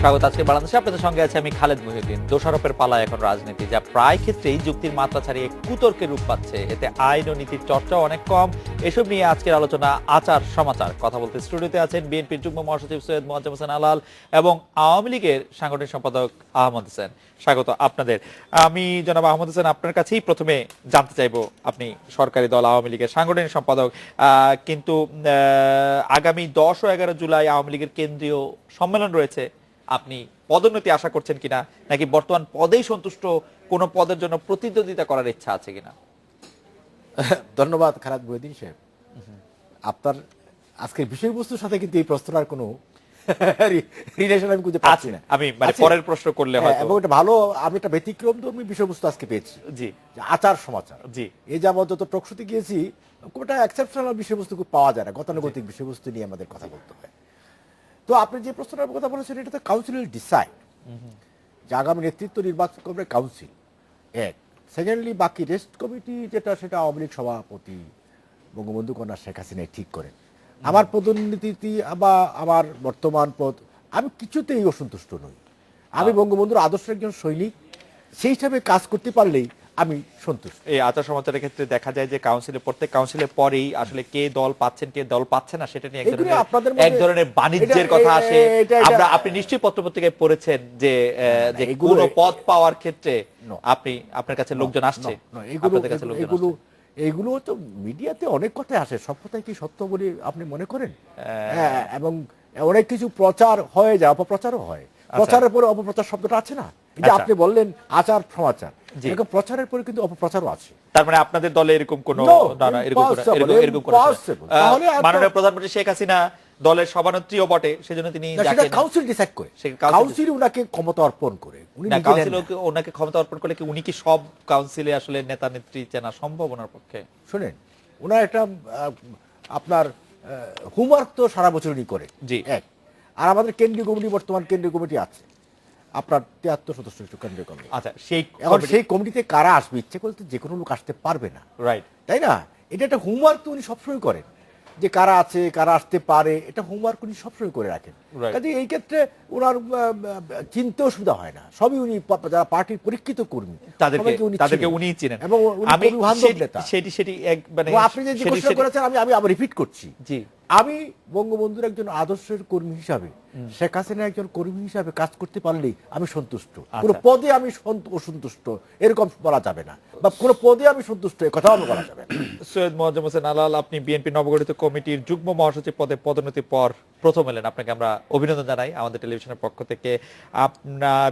স্বাগত আজকে বাংলাদেশে আপনাদের সঙ্গে আছে আমি খালেদ মুহিউদ্দিন। দোষারোপের পালায় এখন রাজনীতি, যা প্রায় ক্ষেত্রেই যুক্তির মাত্রা ছাড়িয়ে কুতর্কের রূপ পাচ্ছে। এতে আইন ও নীতির চর্চাও অনেক কম। এসব নিয়ে আজকের আলোচনা আচার সমাচার। কথা বলতে স্টুডিওতে আছেন বিএনপির যুগ্ম মহাসচিব সৈয়দ মোয়াজ্জেম হোসেন আলাল এবং আওয়ামী লীগের সাংগঠনিক সম্পাদক আহমদ হোসেন। স্বাগত আপনাদের। আমি জনাব আহমদ হোসেন আপনার কাছেই প্রথমে জানতে চাইবো, আপনি সরকারি দল আওয়ামী লীগের সাংগঠনিক সম্পাদক, কিন্তু আগামী 10 ও 11 জুলাই আওয়ামী লীগের কেন্দ্রীয় সম্মেলন রয়েছে। আপনি পদোন্নতি আশা করছেন কিনা, নাকি বর্তমান পদেই সন্তুষ্ট, কোন পদের জন্য প্রতিদ্বন্দ্বিতা করার ইচ্ছা আছে কিনা? ধন্যবাদ খালেদ মুহিউদ্দিন সাহেব। আপনার আজকের বিষয়বস্তুর সাথে কিন্তু এই প্রশ্নটার কোনো রিলেশন আমি খুঁজে পাচ্ছি না। আমি মানে পরের প্রশ্ন করলে হয়তো এবং এটা ভালো, আমি একটা ব্যতিক্রমধর্মী বিষয়বস্তু আজকে পেয়েছি। জি, যে আচার সমাচার। জি, এই যাবত যত টকশোতে গিয়েছি, খুব একটা এক্সেপশনাল বিষয়বস্তু খুব পাওয়া যায় না। গতানুগতিক বিষয়বস্তু নিয়ে আমাদের কথা বলতে হয়। তো আপনি যে প্রশ্নটার কথা বলেছেন, এটা তো কাউন্সিল ডিসাইড যে আগামী নেতৃত্ব নির্বাচন করবে কাউন্সিল এক। সেকেন্ডলি বাকি রেস্ট কমিটি যেটা, সেটা আওয়ামী লীগ সভাপতি বঙ্গবন্ধু কন্যা শেখ হাসিনা ঠিক করেন। আমার পদোন্নতি বা আমার বর্তমান পদ, আমি কিছুতেই অসন্তুষ্ট নই। আমি বঙ্গবন্ধুর আদর্শ একজন সৈনিক, সেই হিসাবে কাজ করতে পারলেই আমি সন্তুষ্ট। এই আচার সমাচারের ক্ষেত্রে দেখা যায় যে প্রত্যেক কাউন্সিলের পরেই আসলে কে দল পাচ্ছেন কে দল পাচ্ছে না সেটা নিয়ে এক ধরনের বাণিজ্যের কথা আসে। আপনি নিশ্চয়ই পত্রপত্রিকায় পড়েছেন যে কোন পদ পাওয়ার ক্ষেত্রে আপনার কাছে লোকজন আসছে, আপনাদের কাছে লোকজন আসছে। এইগুলো তো মিডিয়াতে অনেক কথাই আসে, সব কথাই কি সত্য বলে আপনি মনে করেন? এবং অনেক কিছু প্রচার হয়ে যায়, অপপ্রচারও হয়। প্রচারের পরে অপপ্রচার শব্দটা আছে না, যে আপনি বললেন আচার সমাচার, এরকম প্রচারের পরে কিন্তু অপপ্রচারও আছে। তার মানে আপনাদের দলে এরকম কোন মাননীয় প্রধানমন্ত্রী শেখ হাসিনা দলের সভানেত্রীও বটে, সেজন্য তিনি কাউন্সিল ডিসাইড করে, কাউন্সিল উনাকে ক্ষমতা অর্পণ করে, ওনাকে ক্ষমতা অর্পণ করলে কি উনি কি সব কাউন্সিলে আসলে নেতা নেত্রী চেনা সম্ভব ওনার পক্ষে? শুনেন, ওনার একটা আপনার হোমওয়ার্ক তো সারা বছর উনি করে। জি। এক, আর আমাদের কেন্দ্রীয় কমিটি, বর্তমান কেন্দ্রীয় কমিটি আছে আপনার 73 সদস্য কেন্দ্রীয় কমিটি। আচ্ছা, সেই কমিটিতে কারা আসবে, ইচ্ছে করলে যে কোনো লোক আসতে পারবে না, রাইট? তাই না? এটা একটা হোমওয়ার্ক তো উনি সবসময় করেন, যে কারা আছে কারা আসতে পারে, এটা হোমওয়ার্ক উনি সবসময় করে রাখেন। কাজে এই ক্ষেত্রে ওনার চিনতে অসুবিধা হয় না। সবই উনি, যারা পার্টির পরীক্ষিত কর্মী তাদেরকে উনি চিনেন। এবং আপনি যে প্রশ্ন করেছেন, আমি আবার রিপিট করছি, জি, আমি বঙ্গবন্ধুর একজন আদর্শের কর্মী হিসাবে, শেখ হাসিনা একজন কর্মী হিসাবে কাজ করতে পারলেই আমি সন্তুষ্ট। কোন পদে আমি অসন্তুষ্ট এরকম বলা যাবে না, বা কোন পদে আমি সন্তুষ্ট এ কথাও বলা যাবে না। সৈয়দ মোয়াজ্জেম হোসেন আলাল, আপনি বিএনপি নবগঠিত কমিটির যুগ্ম মহাসচিব পদে পদোন্নতির পর প্রথম এলেন, আপনাকে আমরা অভিনন্দন জানাই আমাদের টেলিভিশনের পক্ষ থেকে। আপনার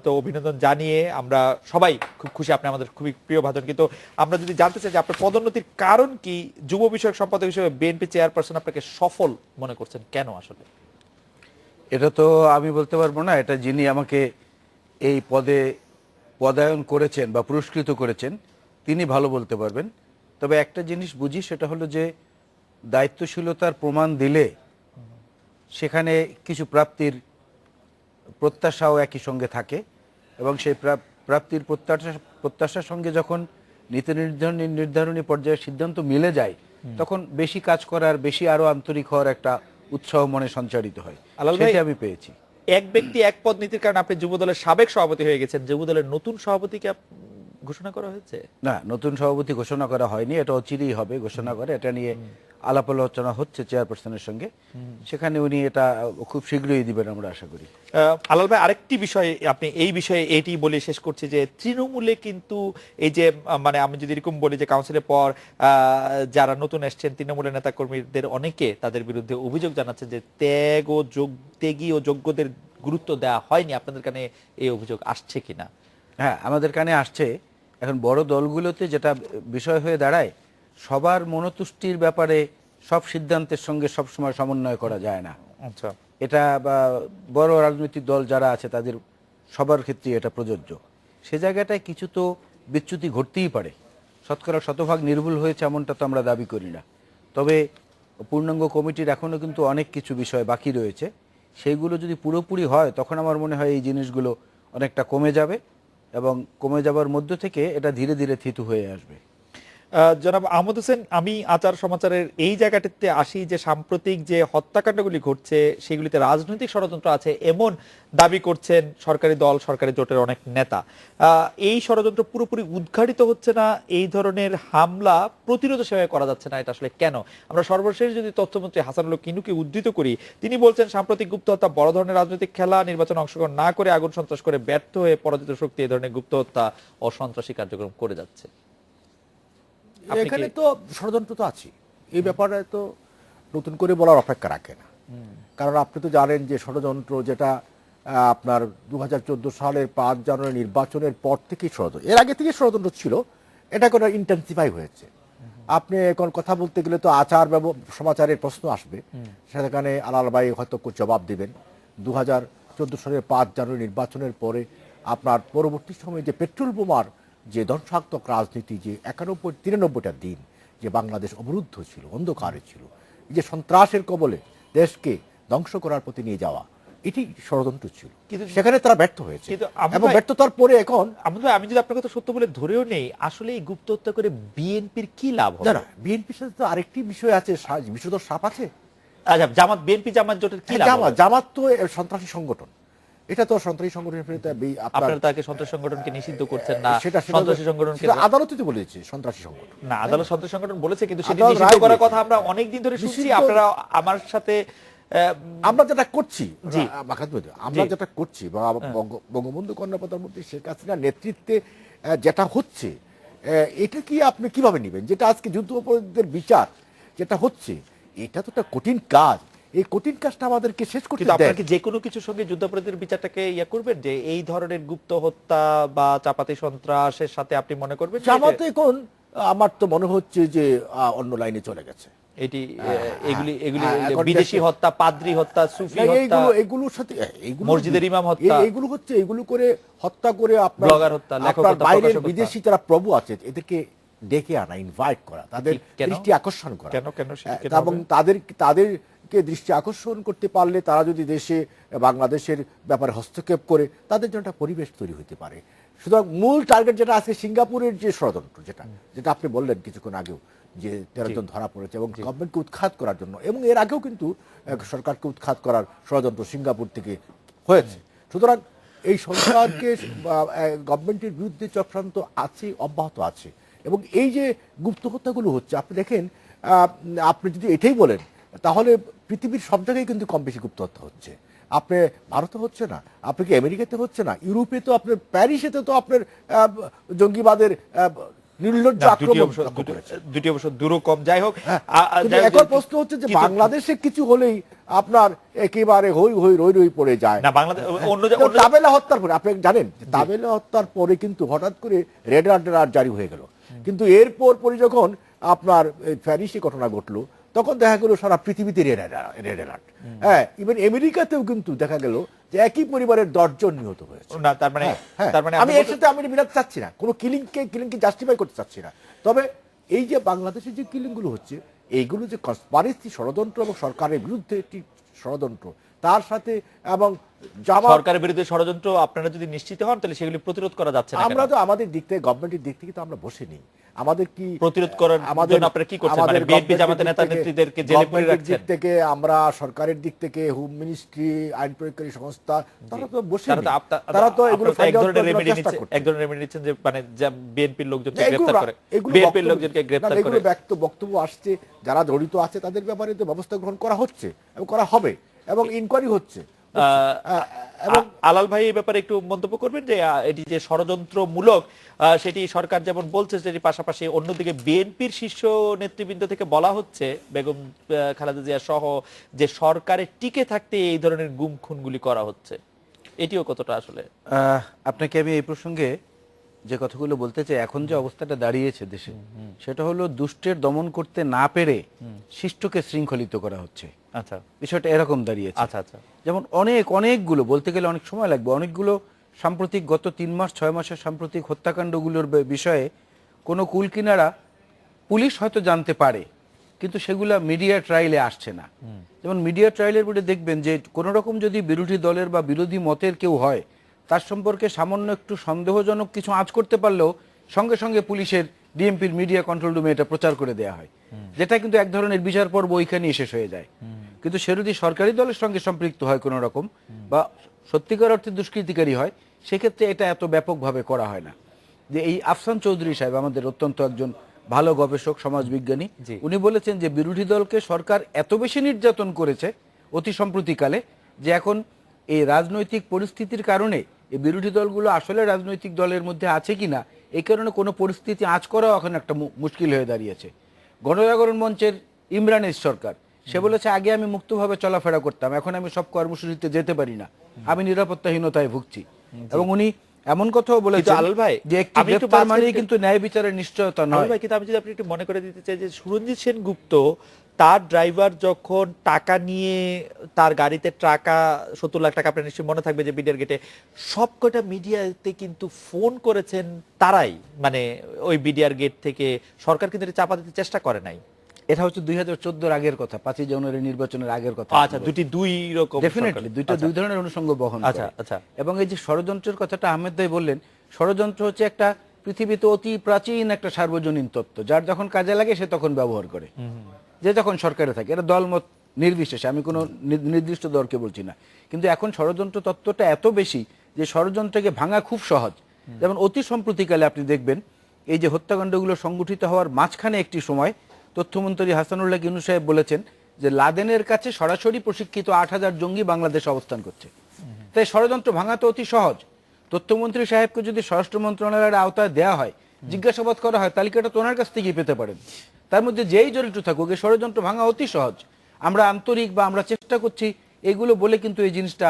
তো অভিনন্দন জানিয়ে আমরা সবাই খুব খুশি, আপনি আমাদের খুবই প্রিয় ভাজন। কিন্তু আমরা যদি জানতে চাই যে আপনার পদোন্নতির কারণ কি, যুব বিষয়ক সম্পাদক হিসেবে বিএনপি চেয়ারপারসন আপনাকে সফল মনে করছেন কেন আসলে? এটা তো আমি বলতে পারবো না, এটা যিনি আমাকে এই পদে পদায়ন করেছেন বা পুরস্কৃত করেছেন তিনি ভালো বলতে পারবেন। তবে একটা জিনিস বুঝি, সেটা হলো যে দায়িত্বশীলতার প্রমাণ দিলে সেখানে কিছু প্রাপ্তির প্রত্যাশাও একই সঙ্গে থাকে, এবং সেই প্রাপ্তির প্রত্যাশার সঙ্গে যখন নীতি নির্ধারণী পর্যায়ে সিদ্ধান্ত মিলে যায়, তখন বেশি কাজ করার, বেশি আরো আন্তরিক হওয়ার একটা উৎসাহ মনে সঞ্চারিত হয়। সেটা আমি পেয়েছি। এক ব্যক্তি এক পদ নীতির কারণে আপনি যুবদলের সাবেক সভাপতি হয়ে গেছেন, যুবদলের নতুন সভাপতিকে ঘোষণা করা হয়েছে? না, নতুন সভাপতি ঘোষণা করা হয়নি, এটা অচিরেই হবে ঘোষণা করে। এটা নিয়ে আলাপ আলোচনা হচ্ছে চেয়ারপারসনের সঙ্গে, সেখানে উনি এটা খুব শীঘ্রই দিবেন আমরা আশা করি। আলাল ভাই, আরেকটি বিষয়, আপনি এই বিষয়ে এটি বলে শেষ করছি যে তৃণমূলে কিন্তু এই যে মানে আমি যদি এরকম বলি যে কাউন্সিলের পর যারা নতুন এসছেন তৃণমূলের নেতা কর্মীদের অনেকে তাদের বিরুদ্ধে অভিযোগ জানাচ্ছেন যে ত্যাগী ও যোগ্যদের গুরুত্ব দেওয়া হয়নি। আপনাদের কানে এই অভিযোগ আসছে কিনা? হ্যাঁ, আমাদের কানে আসছে। এখন বড় দলগুলোতে যেটা বিষয় হয়ে দাঁড়ায়, সবার মনোতুষ্টির ব্যাপারে সব সিদ্ধান্তের সঙ্গে সবসময় সমন্বয় করা যায় না। আচ্ছা, এটা বড় রাজনৈতিক দল যারা আছে তাদের সবার ক্ষেত্রে এটা প্রযোজ্য। সে জায়গাটায় কিছু তো বিচ্যুতি ঘটতেই পারে, শতকরা শতভাগ নির্ভুল হয়েছে এমনটা তো আমরা দাবি করি না। তবে পূর্ণাঙ্গ কমিটির এখনও কিন্তু অনেক কিছু বিষয় বাকি রয়েছে, সেইগুলো যদি পুরোপুরি হয় তখন আমার মনে হয় এই জিনিসগুলো অনেকটা কমে যাবে, এবং কমে যাবার মধ্য থেকে এটা ধীরে ধীরে থিতু হয়ে আসবে। জনাব আহমদ হোসেন, আমি আচার সমাচারের এই জায়গাটিতে আসি যে সাম্প্রতিক যে হত্যাকাণ্ডগুলি ঘটছে সেগুলিতে রাজনৈতিক ষড়যন্ত্র আছে এমন দাবি করছেন সরকারি দল, সরকারি জোটের অনেক নেতা। এই ষড়যন্ত্র পুরোপুরি উদ্ঘাটিত হচ্ছে না, এই ধরনের হামলা প্রতিরোধ সেভাবে করা যাচ্ছে না, এটা আসলে কেন? আমরা সর্বশেষ যদি তথ্যমন্ত্রী হাসানুল কিনুকে উদ্ধৃত করি, তিনি বলছেন সাম্প্রতিক গুপ্ত হত্যা বড় ধরনের রাজনৈতিক খেলা, নির্বাচনে অংশগ্রহণ না করে আগুন সন্ত্রাস করে ব্যর্থ হয়ে পরাজিত শক্তি এই ধরনের গুপ্ত হত্যা ও সন্ত্রাসী কার্যক্রম করে যাচ্ছে। আপনি এখানে কি- তো ষড়যন্ত্র তো আছে, এই ব্যাপারে তো নতুন করে বলার অপেক্ষা রাখে না। কারণ আপনি তো জানেন যে ষড়যন্ত্র যেটা আপনার 2014 সালের 5 জানুয়ারি নির্বাচনের পর থেকেই ষড়যন্ত্র, এর আগে থেকে ষড়যন্ত্র ছিল, এটা কোনো ইন্টেন্সিফাই হয়েছে। আপনি এখন কথা বলতে গেলে তো সমাচারের প্রশ্ন আসবে, সেখানে আলাল ভাই হয়তো জবাব দিবেন। 2014 সালের 5 জানুয়ারি নির্বাচনের পরে আপনার পরবর্তী সময়ে যে পেট্রোল বোমার যে ধ্বংসাত্মক রাজনীতি, যে 93টা দিন যে বাংলাদেশ অবরুদ্ধ ছিল, অন্ধকারে ছিল, এই যে সন্ত্রাসের কবলে দেশকে ধ্বংস করার প্রতি নিয়ে যাওয়া, এটি ষড়যন্ত্র ছিল, কিন্তু- সেখানে তারা ব্যর্থ হয়েছে। কিন্তু আবু এবং ভাই- ব্যর্থতার পরে এখন আহমদ ভাই, আমি যদি আপনার কথা সত্য বলে ধরেও নেই, আসলে এই গুপ্ত হত্যা করে বিএনপির কি লাভ হবে? না, বিএনপির সাথে তো আরেকটি বিষয় আছে, বিষধর সাপ আছে। আচ্ছা, বিএনপি জামাত জোটের কি লাভ হবে? জামাত তো সন্ত্রাসী সংগঠন, এটা তো সন্ত্রাসী সংগঠনের বিরুদ্ধে আপনারা তাকে সন্ত্রাসী সংগঠনকে নিষিদ্ধ করছেন না, সেটা সন্ত্রাসী সংগঠনকে আদালতে তো বলেছে সন্ত্রাসী সংগঠন। না, আদালত সন্ত্রাসী সংগঠন বলেছে, কিন্তু সেটি আদালত নিষিদ্ধ রায় করার দিয়েছে। কথা আমরা অনেক দিন ধরে শুনছি। নিষিদ্ধ- আপনারা আমার সাথে আমরা যেটা করছি, জি। আমরা জি। যেটা করছি বা বঙ্গবন্ধু কন্যা প্রধানমন্ত্রী শেখ হাসিনার নেতৃত্বে যেটা হচ্ছে, এটা কি আপনি কিভাবে নেবেন? যেটা আজকে যুদ্ধ অপরাধীদের বিচার যেটা হচ্ছে, এটা তো একটা কঠিন কাজ, এই কঠিন কাজটা আমাদেরকে শেষ করতে কিন্তু দেয়। আপনারা কি যে কোনো কিছুর সঙ্গে যুদ্ধাপরাধীর বিচারটাকে ইয়া করবেন, যে এই ধরনের গুপ্ত হত্যা বা চাপাতি সন্ত্রাসের সাথে আপনি মনে করবেন যে জামাত এখন আমার তো মনে হচ্ছে যে অন্য লাইনে চলে গেছে। এটি এগুলি এগুলি এখন বিদেশি দেশে- হত্যা, পাদ্রী হত্যা, সুফি না, হত্যা, এগুলোর সাথে মসজিদের ইমাম হত্যা, এগুলো হচ্ছে, এগুলো করে হত্যা করে আপনার ব্লগার হত্যা, লেখক আপনার হত্যা, বাইরের প্রকাশক হত্যা। বিদেশি যারা প্রভু আছে এদেরকে ডেকে আনা, ইনভাইট করা, তাদের কেন? দৃষ্টি আকর্ষণ করা। কেন সেটি কেন এবং হবে? তাদেরকে দৃষ্টি আকর্ষণ করতে পারলে তারা যদি দেশে বাংলাদেশের ব্যাপারে হস্তক্ষেপ করে, তাদের জন্য একটা পরিবেশ তৈরি হতে পারে। সুতরাং মূল টার্গেট যেটা আছে সিঙ্গাপুরের যে ষড়যন্ত্র, যেটা আপনি বললেন কিছুক্ষণ আগেও, যে 13 জন ধরা পড়েছে এবং গভর্নমেন্টকে উৎখাত করার জন্য, এবং এর আগেও কিন্তু সরকারকে উৎখাত করার ষড়যন্ত্র সিঙ্গাপুর থেকে হয়েছে। সুতরাং এই সরকারকে গভর্নমেন্টের বিরুদ্ধে চক্রান্ত আছে, অব্যাহত আছে। এবং এই যে গুপ্ত হত্যাগুলো হচ্ছে, আপনি দেখেন, আপনি যদি এটাই বলেন তাহলে পৃথিবীর সব জায়গায় কিন্তু কম বেশি গুপ্ত হত্যা হচ্ছে। আপনি ভারতে হচ্ছে না, আপনি কি আমেরিকাতে হচ্ছে না, ইউরোপে তো আপনার প্যারিসেতে তো আপনার জঙ্গিবাদের নির্লজ্জ না, আক্রমণ লক্ষ্য করেছে। দুটি অবশ্য দূরও কম। যাই হোক, কিন্তু এখন প্রশ্ন হচ্ছে যে বাংলাদেশে কিছু হলেই আপনার একেবারে হই হই রই রই পড়ে যায়। না, বাংলাদেশ অন্য তো তাবেলা হত্যার পরে আপনি জানেন যে তাবেলা হত্যার পরে কিন্তু হঠাৎ করে রেড অ্যালার্ট জারি হয়ে গেল, কিন্তু এরপর পরে যখন আপনার প্যারিসে ঘটনা ঘটলো, তখন দেখা গেল সারা পৃথিবীতে রেড অ্যালার্ট। হ্যাঁ, ইভেন আমেরিকাতেও কিন্তু দেখা গেল যে একই পরিবারের 10 জন নিহত হয়েছে। না, তার মানে আমি এর সাথে আমি বিরাট চাচ্ছি না, কোনো কিলিংকে জাস্টিফাই করতে চাচ্ছি না, তবে এই যে বাংলাদেশে যে কিলিংগুলো হচ্ছে, এইগুলো যে কনস্পারেসি, ষড়যন্ত্র এবং সরকারের বিরুদ্ধে একটি ষড়যন্ত্র, তার সাথে এবং সরকারের বিরুদ্ধে ষড়যন্ত্র আপনারা যদি নিশ্চিত হন তাহলে সেগুলি প্রতিরোধ করা যাচ্ছে না। আমরা তো আমাদের দিক থেকে, গভর্নমেন্টের দিক থেকে তো আমরা বসে নেই। আমাদের কি প্রতিরোধ করার জন্য আপনারা কি করছেন? মানে বিএনপি জামাতের নেতা নেত্রীদেরকে জেলে পুরে রাখছেন? দিক থেকে আমরা, সরকারের দিক থেকে, হোম মিনিস্ট্রি, আইন প্রয়োগকারী সংস্থা, তারা তো বসে নেই। তারা তো এগুলো এক ধরনের রেমেডি নিচ্ছেন, যে মানে বিএনপির লোকজনকে গ্রেফতার করে, বিএনপির লোকজনকে গ্রেফতার করে। বক্তব্য আসছে, যারা জড়িত আছে তাদের ব্যাপারে তো ব্যবস্থা গ্রহণ করা হচ্ছে এবং করা হবে, এবং ইনকোয়ারি হচ্ছে। এবং আলাল ভাই এই ব্যাপারে একটু মন্তব্য করবেন যে এটি যে ষড়যন্ত্রমূলক, সেটি সরকার যেমন বলছে, সেটি পাশাপাশি অন্যদিকে বিএনপির শীর্ষ নেতৃবৃন্দ থেকে বলা হচ্ছে, বেগম খালেদা জিয়া সহ, যে সরকারে টিকে থাকতে এই ধরনের গুম খুনগুলি করা হচ্ছে। এটিও কতটা আসলে? আপনাকে আমি এই প্রসঙ্গে যে কথাগুলো বলতে চাই, এখন যে অবস্থাটা দাঁড়িয়েছে দেশে, সেটা হলো দুষ্টের দমন করতে না পেরে শিষ্টকে শৃঙ্খলিত করা হচ্ছে। আচ্ছা, বিষয়টা এরকম দাঁড়িয়েছে। আচ্ছা আচ্ছা। যেমন অনেকগুলো বলতে গেলে অনেক সময় লাগবে, অনেকগুলো সাম্প্রতিক গত 3 মাস 6 মাসের সাম্প্রতিক হত্যাকাণ্ডগুলোর বিষয়ে কোনো কুল কিনারা পুলিশ হয়তো জানতে পারে, কিন্তু সেগুলা মিডিয়া ট্রায়ালে আসছে না। যেমন মিডিয়া ট্রায়ালের মধ্যে দেখবেন যে কোনো রকম যদি বিরোধী দলের বা বিরোধী মতের কেউ হয়, তার সম্পর্কে সামান্য একটু সন্দেহজনক কিছু আঁচ করতে পারলেও সঙ্গে সঙ্গে পুলিশের ডিএমপির মিডিয়া কন্ট্রোল রুমে এটা প্রচার করে দেওয়া হয়, যেটা কিন্তু এক ধরনের বিচার পর্ব ওইখানেই শেষ হয়ে যায়। কিন্তু সে যদি সরকারি দলের সঙ্গে সম্পৃক্ত হয় কোনো রকম বা সত্যিকার অর্থে দুষ্কৃতিকারী হয়, সেক্ষেত্রে এটা এত ব্যাপকভাবে করা হয় না। যে এই আফসান চৌধুরী সাহেব আমাদের অত্যন্ত একজন ভালো গবেষক, সমাজবিজ্ঞানী, জি। উনি বলেছেন যে বিরোধী দলকে সরকার এত বেশি নির্যাতন করেছে অতি সম্প্রতিকালে যে এখন এই রাজনৈতিক পরিস্থিতির কারণে এই বিরোধী দলগুলো আসলে রাজনৈতিক দলের মধ্যে আছে কিনা এই কারণে কোনো পরিস্থিতি আঁচ করাও এখন একটা মুশকিল হয়ে দাঁড়িয়েছে। গণজাগরণ মঞ্চের ইমরানের সরকার, সে বলেছে আগে আমি মুক্তভাবে চলাফেরা করতাম, এখন আমি সব কর্মসূচিতে যেতে পারি না, আমি নিরাপত্তাহীনতায় ভুগছি। এবং উনি এমন কথাও বলেছেন আলাল ভাই, যে একটি আমি একটু গ্রেফতার মানেই মাঝখানে- কিন্তু ন্যায় বিচারের নিশ্চয়তা আলু নয়। ভাই, কিন্তু আমি যদি আপনি একটু মনে করে দিতে চাই যে সুরঞ্জিত সেনগুপ্ত তার ড্রাইভার যখন টাকা নিয়ে তার গাড়িতে টাকা 70 লাখ টাকা, আপনার নিশ্চয়ই মনে থাকবে যে বিডিআর গেটে সবকটা মিডিয়াতে কিন্তু ফোন করেছেন তারাই, মানে ওই বিডিআর গেট থেকে। সরকার কিন্তু এটা চাপা দিতে চেষ্টা করে নাই। এটা হচ্ছে 2014 আগের কথা, 5ই জানুয়ারি নির্বাচনের আগের কথা। আচ্ছা, দুই রকম ডেফিনেটলি সরকার। দুই ধরনের অনুষঙ্গ বহন করে। আচ্ছা, আচ্ছা। এবং এই যে ষড়যন্ত্রের কথাটা আহমেদ ভাই বললেন, ষড়যন্ত্র হচ্ছে একটা পৃথিবীতে অতি প্রাচীন একটা সার্বজনীন তত্ত্ব, যার যখন কাজে লাগে সে তখন ব্যবহার করে, যে যখন সরকারে থাকে। এটা দলমত নির্বিশেষে, আমি কোনো নির্দিষ্ট দলকে বলছি না। কিন্তু এখন ষড়যন্ত্র তত্ত্বটা এত বেশি যে ষড়যন্ত্রকে ভাঙা খুব সহজ। যেমন অতি সম্প্রতিকালে আপনি দেখবেন এই যে হত্যাকাণ্ডগুলো সংগঠিত হওয়ার মাঝখানে একটি সময় তথ্যমন্ত্রী হাসানুল্লাহ ইউনূস সাহেব বলেছেন যে লাদেনের কাছে সরাসরি প্রশিক্ষিত 8,000 জঙ্গি বাংলাদেশে অবস্থান করছে। তাই ষড়যন্ত্র ভাঙা তো অতি সহজ। তথ্যমন্ত্রী সাহেবকে যদি স্বরাষ্ট্র মন্ত্রণালয়ের আওতায় দেওয়া হয়, জিজ্ঞাসাবাদ করা হয়, তালিকাটা তো ওনার কাছ থেকেই পেতে পারেন। তার মধ্যে যেই জড়িত থাকুক, এই ষড়যন্ত্র ভাঙা অতি সহজ। আমরা আন্তরিক বা আমরা চেষ্টা করছি এগুলো বলে কিন্তু এই জিনিসটা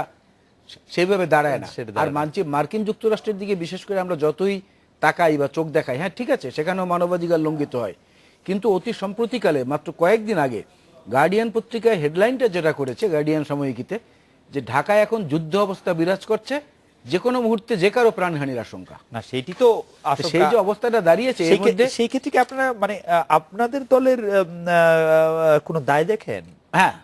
সেইভাবে দাঁড়ায় না। সেটা আর দাঁড়ায় মার্কিন যুক্তরাষ্ট্রের দিকে বিশেষ করে আমরা যতই তাকাই বা চোখ দেখাই, হ্যাঁ ঠিক আছে, সেখানেও মানবাধিকার লঙ্ঘিত হয়। কিন্তু অতি সম্প্রতিকালে মাত্র কয়েকদিন আগে গার্ডিয়ান পত্রিকায় হেডলাইনটা যেটা করেছে, গার্ডিয়ান সাময়িকীতে, যে ঢাকায় এখন যুদ্ধ অবস্থা বিরাজ করছে, যে কোনো মুহূর্তে যে কারো প্রাণহানির আশঙ্কা। না, সেটি তো তো সেই যে অবস্থাটা দাঁড়িয়েছে এর মধ্যে, সেই ক্ষেত্রে কি আপনারা মানে আপনাদের দলের কোনো দায় দেখেন? হ্যাঁ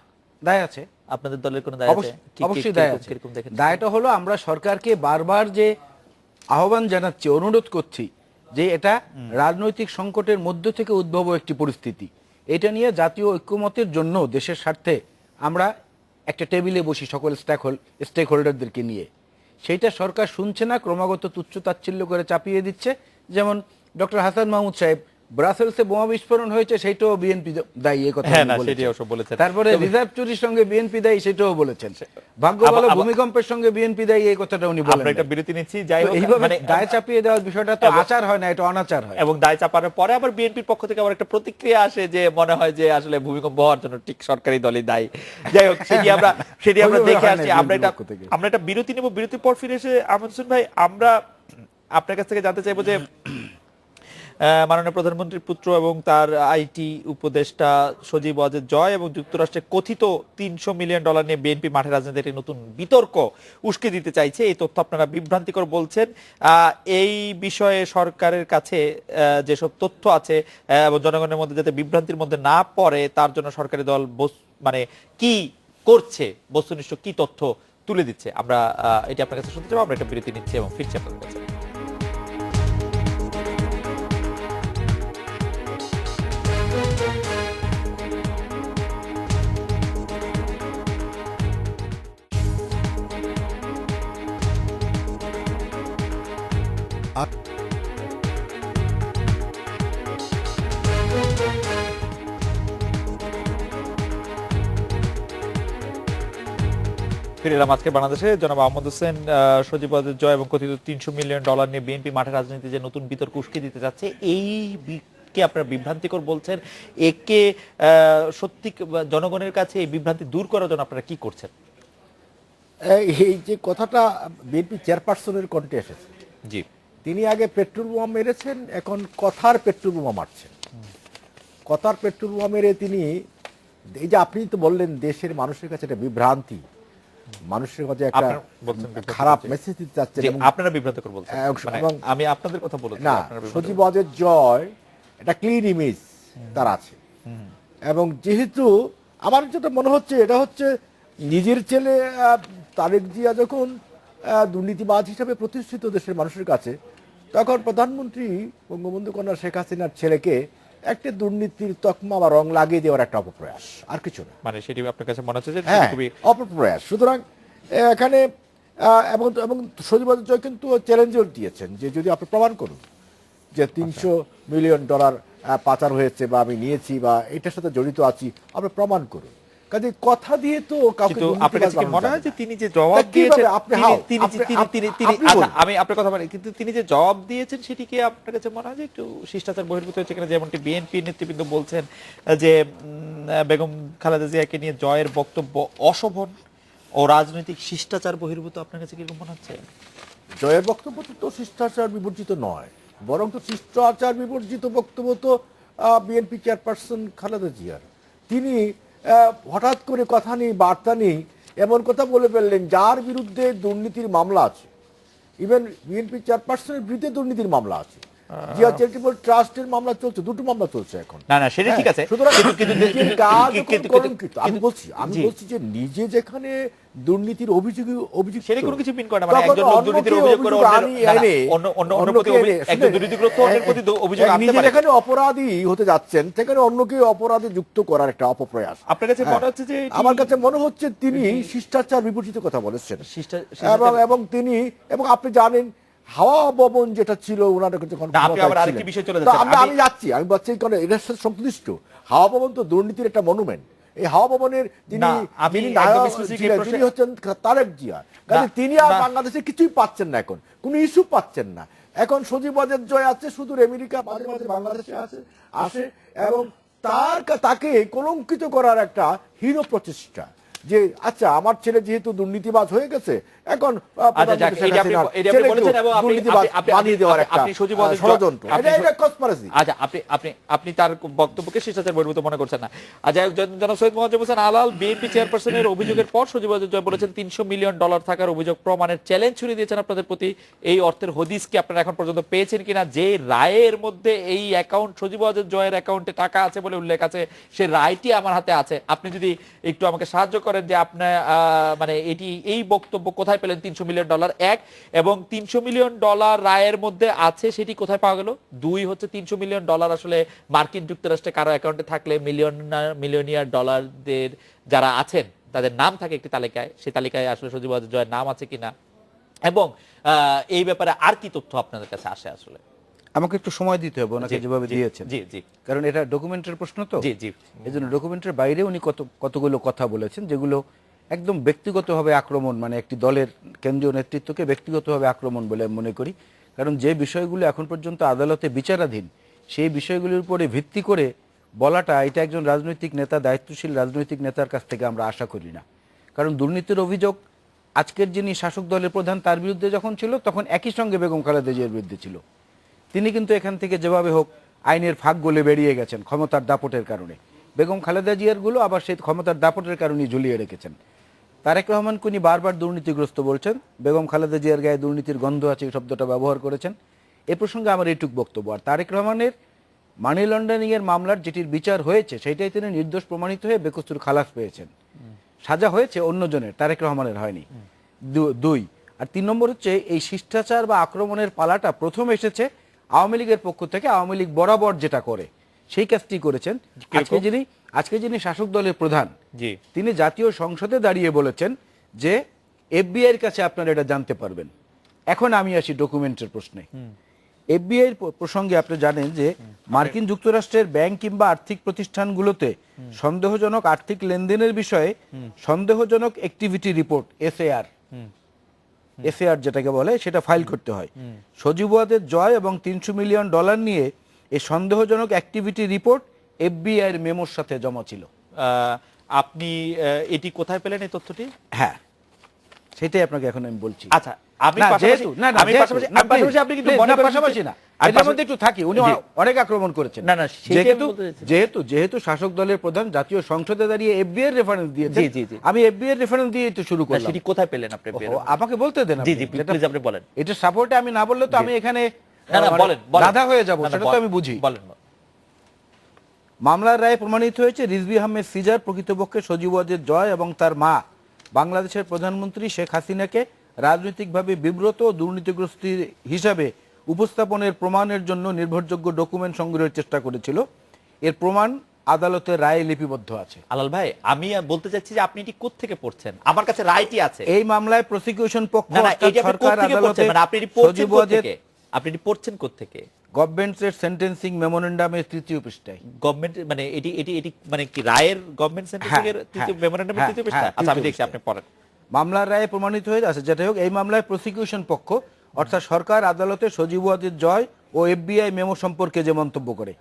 দায় আছে, আপনাদের দলের কোনো দায় আছে? অবশ্যই দায় আছে। কিরকম দেখেন? দায়টা হলো আমরা সরকারকে বারবার যে আহ্বান জানাচ্ছি, অনুরোধ করছি যে এটা রাজনৈতিক সংকটের মধ্য থেকে উদ্ভব একটি পরিস্থিতি, এটা নিয়ে জাতীয় ঐক্যমতের জন্য দেশের স্বার্থে আমরা একটা টেবিলে বসি সকল স্টেক হোল্ডারদেরকে নিয়ে। সেইটা সরকার শুনছে না, ক্রমাগত তুচ্ছ তাচ্ছিল্য করে চাপিয়ে দিচ্ছে। যেমন ডক্টর হাসান মাহমুদ সাহেব, ব্রাসেলসে বোমা বিস্ফোরণ হয়েছে সেইটাও বিএনপি দায়ী, এই কথা হ্যাঁ, উনি না, বলেছেন। সেটিও সব বলেছেন। তারপরে রিজার্ভ চুরির সঙ্গে বিএনপি দায়ী, সেটাও বলেছেন। ভাগ্য ভালো ভূমিকম্পের সঙ্গে বিএনপি দায়ী, এই কথাটা উনি বলেন। আমরা একটা বিরতি নিচ্ছি। যাই হোক, এইভাবে মানে দায় চাপিয়ে দেওয়ার বিষয়টা তো আচার হয় না, এটা অনাচার হয়। এবং দায় চাপানোর পরে আবার বিএনপির পক্ষ থেকে আবার একটা প্রতিক্রিয়া আসে যে মনে হয় যে আসলে ভূমিকম্প হওয়ার জন্য ঠিক সরকারি দলই দায়ী। যাই হোক, সেটি আমরা দেখে আসছি। আমরা একটা বিরতি নেব। বিরতির পর ফিরে এসে আহমেদ হোসেন ভাই, আমরা আপনার কাছ থেকে জানতে চাইবো যে মাননীয় প্রধানমন্ত্রীর পুত্র এবং তার আইটি উপদেষ্টা সজীব ওয়াজেদ জয় এবং যুক্তরাষ্ট্রের কথিত $300 মিলিয়ন নিয়ে বিএনপি মাঠে রাজনীতিতে একটি নতুন বিতর্ক উস্কে দিতে চাইছে। এই তথ্য আপনারা বিভ্রান্তিকর বলছেন। এই বিষয়ে সরকারের কাছে যেসব তথ্য আছে এবং জনগণের মধ্যে যাতে বিভ্রান্তির মধ্যে না পড়ে, তার জন্য সরকারি দল মানে কি করছে, বস্তুনিষ্ঠ কি তথ্য তুলে দিচ্ছে, আমরা এটি আপনার কাছে শুনতে চাবো। আমরা একটা বিরতি নিচ্ছি এবং ফিরছি আপনাদের কাছে। ফিরে এলাম। আজকে বাংলাদেশে জনাব আহমদ হোসেন, সজীব ওয়াজেদ জয় এবং কথিত $300 মিলিয়ন নিয়ে বিএনপি মাঠে রাজনীতিতে যে নতুন বিতর্ক উস্কে দিতে যাচ্ছে, এই কে আপনারা বিভ্রান্তিকর বলছেন। একে সত্যি জনগণের কাছে এই বিভ্রান্তি দূর করার জন্য আপনারা কি করছেন? এই যে কথাটা বিএনপি চেয়ারপারসনের কণ্ঠে এসেছে, জি, তিনি আগে পেট্রোল বোমা মেরেছেন, এখন কথার পেট্রোল বোমা মারছেন। কথার পেট্রোল বোমা মেরে তিনি, এই যে আপনি তো বললেন দেশের মানুষের কাছে একটা বিভ্রান্তি, মানুষের কাছে একটা খারাপ মেসেজ দিতে চাচ্ছেন। আপনারা বিভ্রান্তিকর বলছেন, আমি আপনাদের কথা বলছি না। সজীব ওয়াজেদ জয় একটা ক্লিন ইমেজ তার আছে, এবং যেহেতু আমার যেটা মনে হচ্ছে এটা হচ্ছে নিজের ছেলে তারেক জিয়া যখন দুর্নীতিবাজ হিসাবে প্রতিষ্ঠিত দেশের মানুষের কাছে, তখন প্রধানমন্ত্রী বঙ্গবন্ধু কন্যা শেখ হাসিনার ছেলেকে একটা দুর্নীতির তকমা বা রং লাগিয়ে দেওয়ার একটা অপপ্রয়াস, আর কিছু না। মানে সেটি আপনার কাছে মনে হচ্ছে যে হ্যাঁ, খুবই অপপ্রয়াস। সুতরাং এখানে এবং সজীব ওয়াজেদ জয় কিন্তু চ্যালেঞ্জও দিয়েছেন যে যদি আপনি প্রমাণ করুন যে $300 মিলিয়ন পাচার হয়েছে বা আমি নিয়েছি বা এটার সাথে জড়িত আছি, আপনি প্রমাণ করুন। কাজে কথা দিয়ে তো কাউকে কিন্তু আপনার কাছে কি দুর্নীতিবাজ মনে বানানো হয় যে যায় না। তিনি যে জবাব তা কিভাবে দিয়েছেন আপনি হাও? তিনি আপনি- তিনি তিনি তিনি আপনি আচ্ছা, বলুন। আমি আপনার কথা বলি, কিন্তু তিনি যে জবাব দিয়েছেন সেটি কি আপনার কাছে মনে হয় যে একটু শিষ্টাচার বহির্ভূত হয়েছে কিনা? যেমনটি বিএনপি নেতৃবৃন্দ বলছেন যে বেগম খালেদা জিয়াকে নিয়ে জয়ের বক্তব্য অশোভন ও রাজনৈতিক শিষ্টাচার বহির্ভূত। আপনার কাছে কিরকম মনে হচ্ছে? জয়ের বক্তব্য তো শিষ্টাচার বিবর্জিত নয়, বরং তো শিষ্টাচার বিবর্জিত বক্তব্য তো বিএনপি চেয়ারপারসন খালেদা জিয়ার। তিনি হঠাৎ করে কথা নেই, বার্তা নেই, এমন কথা বলে ফেললেন যার বিরুদ্ধে দুর্নীতির মামলা আছে। ইভেন বিএনপি চেয়ারপারসনের বিরুদ্ধে দুর্নীতির মামলা আছে। জিয়া চ্যারিটেবল ট্রাস্টের মামলা চলছে, দুটো মামলা চলছে এখন। না না, সেটা ঠিক আছে। সুতরাং কিন্তু নিজের কাজ যখন কিন্তু- কলঙ্কিত, আমি কিন্তু- বলছি জি। যে নিজে যেখানে দুর্নীতির অভিযোগ সেটা কোনো কিছু মিন করে না। মানে তখন একজন লোক দুর্নীতির অন্যকে অভিযোগ করে অভিযোগ অন্যের- আনি- না, না, এনে, অন্য প্রতি অন্যকে এনে, একজন শুনে, দুর্নীতিগ্রস্ত অন্যের প্রতি অভিযোগ আনতে নিজে পারে। যেখানে অপরাধী হতে যাচ্ছেন সেখানে অন্যকে অপরাধে যুক্ত করার একটা অপপ্রয়াস। আপনার কাছে মনে হচ্ছে যে এটি- আমার কাছে মনে হচ্ছে তিনি শিষ্টাচার বিবর্জিত কথা বলেছেন। এবং তিনি এবং আপনি জানেন হাওয়া ভবন যেটা ছিল ওনার যখন না, আপনি আবার ক্ষমতায় আরেকটি ছিলেন। বিষয়ে চলে তো যাচ্ছেন। আমি বলছি এই কারণে এটার সাথে সংশ্লিষ্ট হাওয়া ভবন তো দুর্নীতির একটা মনুমেন্ট। এই হাওয়া ভবনের যিনি না, আমি যিনি একদম নায়ক স্পেসিফিক ছিলেন, প্রশ্নে- তিনি হচ্ছেন তারেক জিয়া। কাজে না, তিনি আর না। বাংলাদেশে কিছুই পাচ্ছেন না, এখন কোনো ইস্যু পাচ্ছেন না। এখন সজীব ওয়াজেদ জয় আছে শুধু আমেরিকা, মাঝে মাঝে বাংলাদেশে আসে এবং তাকে কলঙ্কিত করার একটা হীন প্রচেষ্টা যে আচ্ছা আমার ছেলে যেহেতু দুর্নীতিবাজ হয়ে গেছে এখন আচ্ছা, যাক, শেখ এটা আপনি- হাসিনার এটা আপনি ছেলেকেও বলেছেন এবং আপনি- দুর্নীতিবাজ আপনি- বানিয়ে দেওয়ার একটা আপনি সজীব ওয়াজেদ জয়- ষড়যন্ত্র। আপনি- এটা conspiracy। আচ্ছা, আপনি তার বক্তব্যকে শিষ্টাচার বহির্ভূত মনে করছেন না। আচ্ছা, জনাব সৈয়দ মোয়াজ্জেম হোসেন আলাল বিএনপি চেয়ারপারসনের অভিযোগের পর সজীব ওয়াজেদ জয় বলেছেন $300 মিলিয়ন থাকার অভিযোগ প্রমাণের চ্যালেঞ্জ ছুড়ে দিয়েছেন আপনাদের প্রতি। এই অর্থের হদিস কি আপনারা এখন পর্যন্ত পেয়েছেন কিনা? যে রায়ের মধ্যে এই অ্যাকাউন্ট সজীব ওয়াজেদ জয়ের অ্যাকাউন্টে টাকা আছে বলে উল্লেখ আছে, সে রায়টি আমার হাতে আছে। আপনি যদি একটু আমাকে সাহায্য করেন যে আপনার মানে এই বক্তব্য কোথায় পেলেন $300 মিলিয়ন, এক, এবং $300 মিলিয়ন রায়ের মধ্যে আছে সেটি কোথায় পাওয়া গেল? দুই হচ্ছে $300 মিলিয়ন আসলে মার্কিন যুক্তরাষ্ট্রে কারো অ্যাকাউন্টে থাকলে মিলিয়নিয়ার ডলারদের যারা আছেন তাদের নাম থাকে একটি তালিকায়, সেই তালিকায় আসলে সজীব ওয়াজেদ জয়ের নাম আছে কিনা, এবং এই ব্যাপারে আর কি তথ্য আপনাদের কাছে আসে আসলে? আমাকে একটু সময় দিতে হবে ওনাকে জি, যেভাবে জি, দিয়েছেন, জি জি কারণ এটা ডকুমেন্টের প্রশ্ন তো। জি জি এই জন্য ডকুমেন্টের বাইরে উনি কতগুলো কথা বলেছেন যেগুলো একদম ব্যক্তিগতভাবে আক্রমণ, মানে একটি দলের কেন্দ্রীয় নেতৃত্বকে ব্যক্তিগতভাবে আক্রমণ বলে আমি মনে করি। কারণ যে বিষয়গুলো এখন পর্যন্ত আদালতে বিচারাধীন সেই বিষয়গুলির উপরে ভিত্তি করে বলাটা, এটা একজন রাজনৈতিক নেতা, দায়িত্বশীল রাজনৈতিক নেতার কাছ থেকে আমরা আশা করি না। কারণ দুর্নীতির অভিযোগ আজকের যিনি শাসক দলের প্রধান তার বিরুদ্ধে যখন ছিল তখন একই সঙ্গে বেগম খালেদা জিয়ার বিরুদ্ধে ছিল। তিনি কিন্তু এখান থেকে যেভাবে হোক আইনের ফাঁক গলে বেরিয়ে গেছেন ক্ষমতার দাপটের কারণে। বেগম খালেদা জিয়ারগুলো আবার সেই ক্ষমতার দাপটের কারণেই ঝুলিয়ে রেখেছেন। তারেক রহমানকে উনি বারবার দুর্নীতিগ্রস্ত বলছেন, বেগম খালেদা জিয়ার গায়ে দুর্নীতির গন্ধ আছে এই শব্দটা ব্যবহার করেছেন। এ প্রসঙ্গে আমার এইটুক বক্তব্য। আর তারেক রহমানের মানি লন্ডারিং এর মামলার যেটির বিচার হয়েছে সেটাই তিনি নির্দোষ প্রমাণিত হয়ে বেকসুর খালাস পেয়েছেন। সাজা হয়েছে অন্যজনের, তারেক রহমানের হয়নি। দুই আর তিন নম্বর হচ্ছে এই শিষ্টাচার বা আক্রমণের পালাটা prothom এসেছে আওয়ামী লীগের পক্ষ থেকে। আওয়ামী লীগ বরাবর যেটা করে সেই কাজটি করেছেন। আজকে যিনি শাসক দলের প্রধান জি তিনি জাতীয় সংসদে দাঁড়িয়ে বলেছেন যে এফবিআই এর কাছে আপনারা এটা জানতে পারবেন। এখন আমি আসি ডকুমেন্টের প্রশ্নে। এফবিআই প্রসঙ্গে আপনি জানেন যে মার্কিন যুক্তরাষ্ট্রের ব্যাংক কিংবা আর্থিক প্রতিষ্ঠানগুলোতে সন্দেহজনক আর্থিক লেনদেনের বিষয়ে সন্দেহজনক অ্যাক্টিভিটি রিপোর্ট এসএআর যেটাকে বলে সেটা ফাইল করতে হয়। সজীব ওয়াজেদ জয় এবং $300 মিলিয়ন নিয়ে এই সন্দেহজনক অ্যাক্টিভিটি রিপোর্ট এফবিআই এর মেমোর সাথে জমা ছিল। আপনি এটি কোথায় পেলেন এই তথ্যটি? হ্যাঁ, সেটাই আপনাকে এখন আমি বলছি। আচ্ছা, আপনি পাশাপাশি আপনি কিন্তু মনে করেন পাশাপাশি না, এটার মধ্যে একটু থাকি। উনি অনেক আক্রমণ করেছেন। না না, যেহেতু শাসক দলের প্রধান জাতীয় সংসদে দাঁড়িয়ে এফবিআই রেফারেন্স দিয়েছে, আমি এফবিআই রেফারেন্স দিয়ে একটু শুরু করলাম। সেটি কোথায় পেলেন আপনি? আমাকে বলতে দেন। জি জি প্লিজ আপনি বলেন। এটা সাপোর্টে আমি না বললে তো আমি এখানে বলেন বাধা হয়ে যাব, সেটা তো আমি বুঝি। বলেন। মামলার রায়ে প্রমাণিত হয়েছে রিজভী আহমেদ সিজার প্রকৃতপক্ষে সজীব ওয়াজেদ জয় এবং তার মা বাংলাদেশের প্রধানমন্ত্রী শেখ হাসিনাকে রাজনৈতিকভাবে বিব্রত ও দুর্নীতিগ্রস্ত হিসাবে উপস্থাপনের প্রমাণের জন্য নির্ভরযোগ্য ডকুমেন্ট সংগ্রহের চেষ্টা করেছিল। এর প্রমাণ আদালতের রায়ে লিপিবদ্ধ আছে। আলাল ভাই, আমি বলতে চাচ্ছি যে আপনি এটি কোত্থেকে পড়ছেন? আমার কাছে রায়টি আছে। এই মামলায় প্রসিকিউশন পক্ষ না না, অর্থাৎ এটি আপনি সরকার কোত্থেকে আদালতে পড়ছেন? মানে আপনি এটি পড়ছেন সজীব ওয়াজেদ কোত্থেকে? আপনি এটি পড়ছেন কোত্থেকে? গভর্নমেন্টের সেন্টেন্সিং মেমোরেন্ডামের 3য় পৃষ্ঠায়। গভর্নমেন্ট মানে এটি মানে কি রায়ের গভর্নমেন্ট সেন্টেন্সিং এর তৃতীয় মেমোরেন্ডামের তৃতীয় পৃষ্ঠা? আচ্ছা, আমি দেখছি, আপনি পড়েন। মামলার রায়ে প্রমাণিত হয়ে আছে, যেটা হোক, এই মামলায় প্রসিকিউশন পক্ষ অর্থাৎ সরকার আদালতে সজীব ওয়াজেদ জয় ও এফবিআই মেমো সম্পর্কে যে মন্তব্য করে,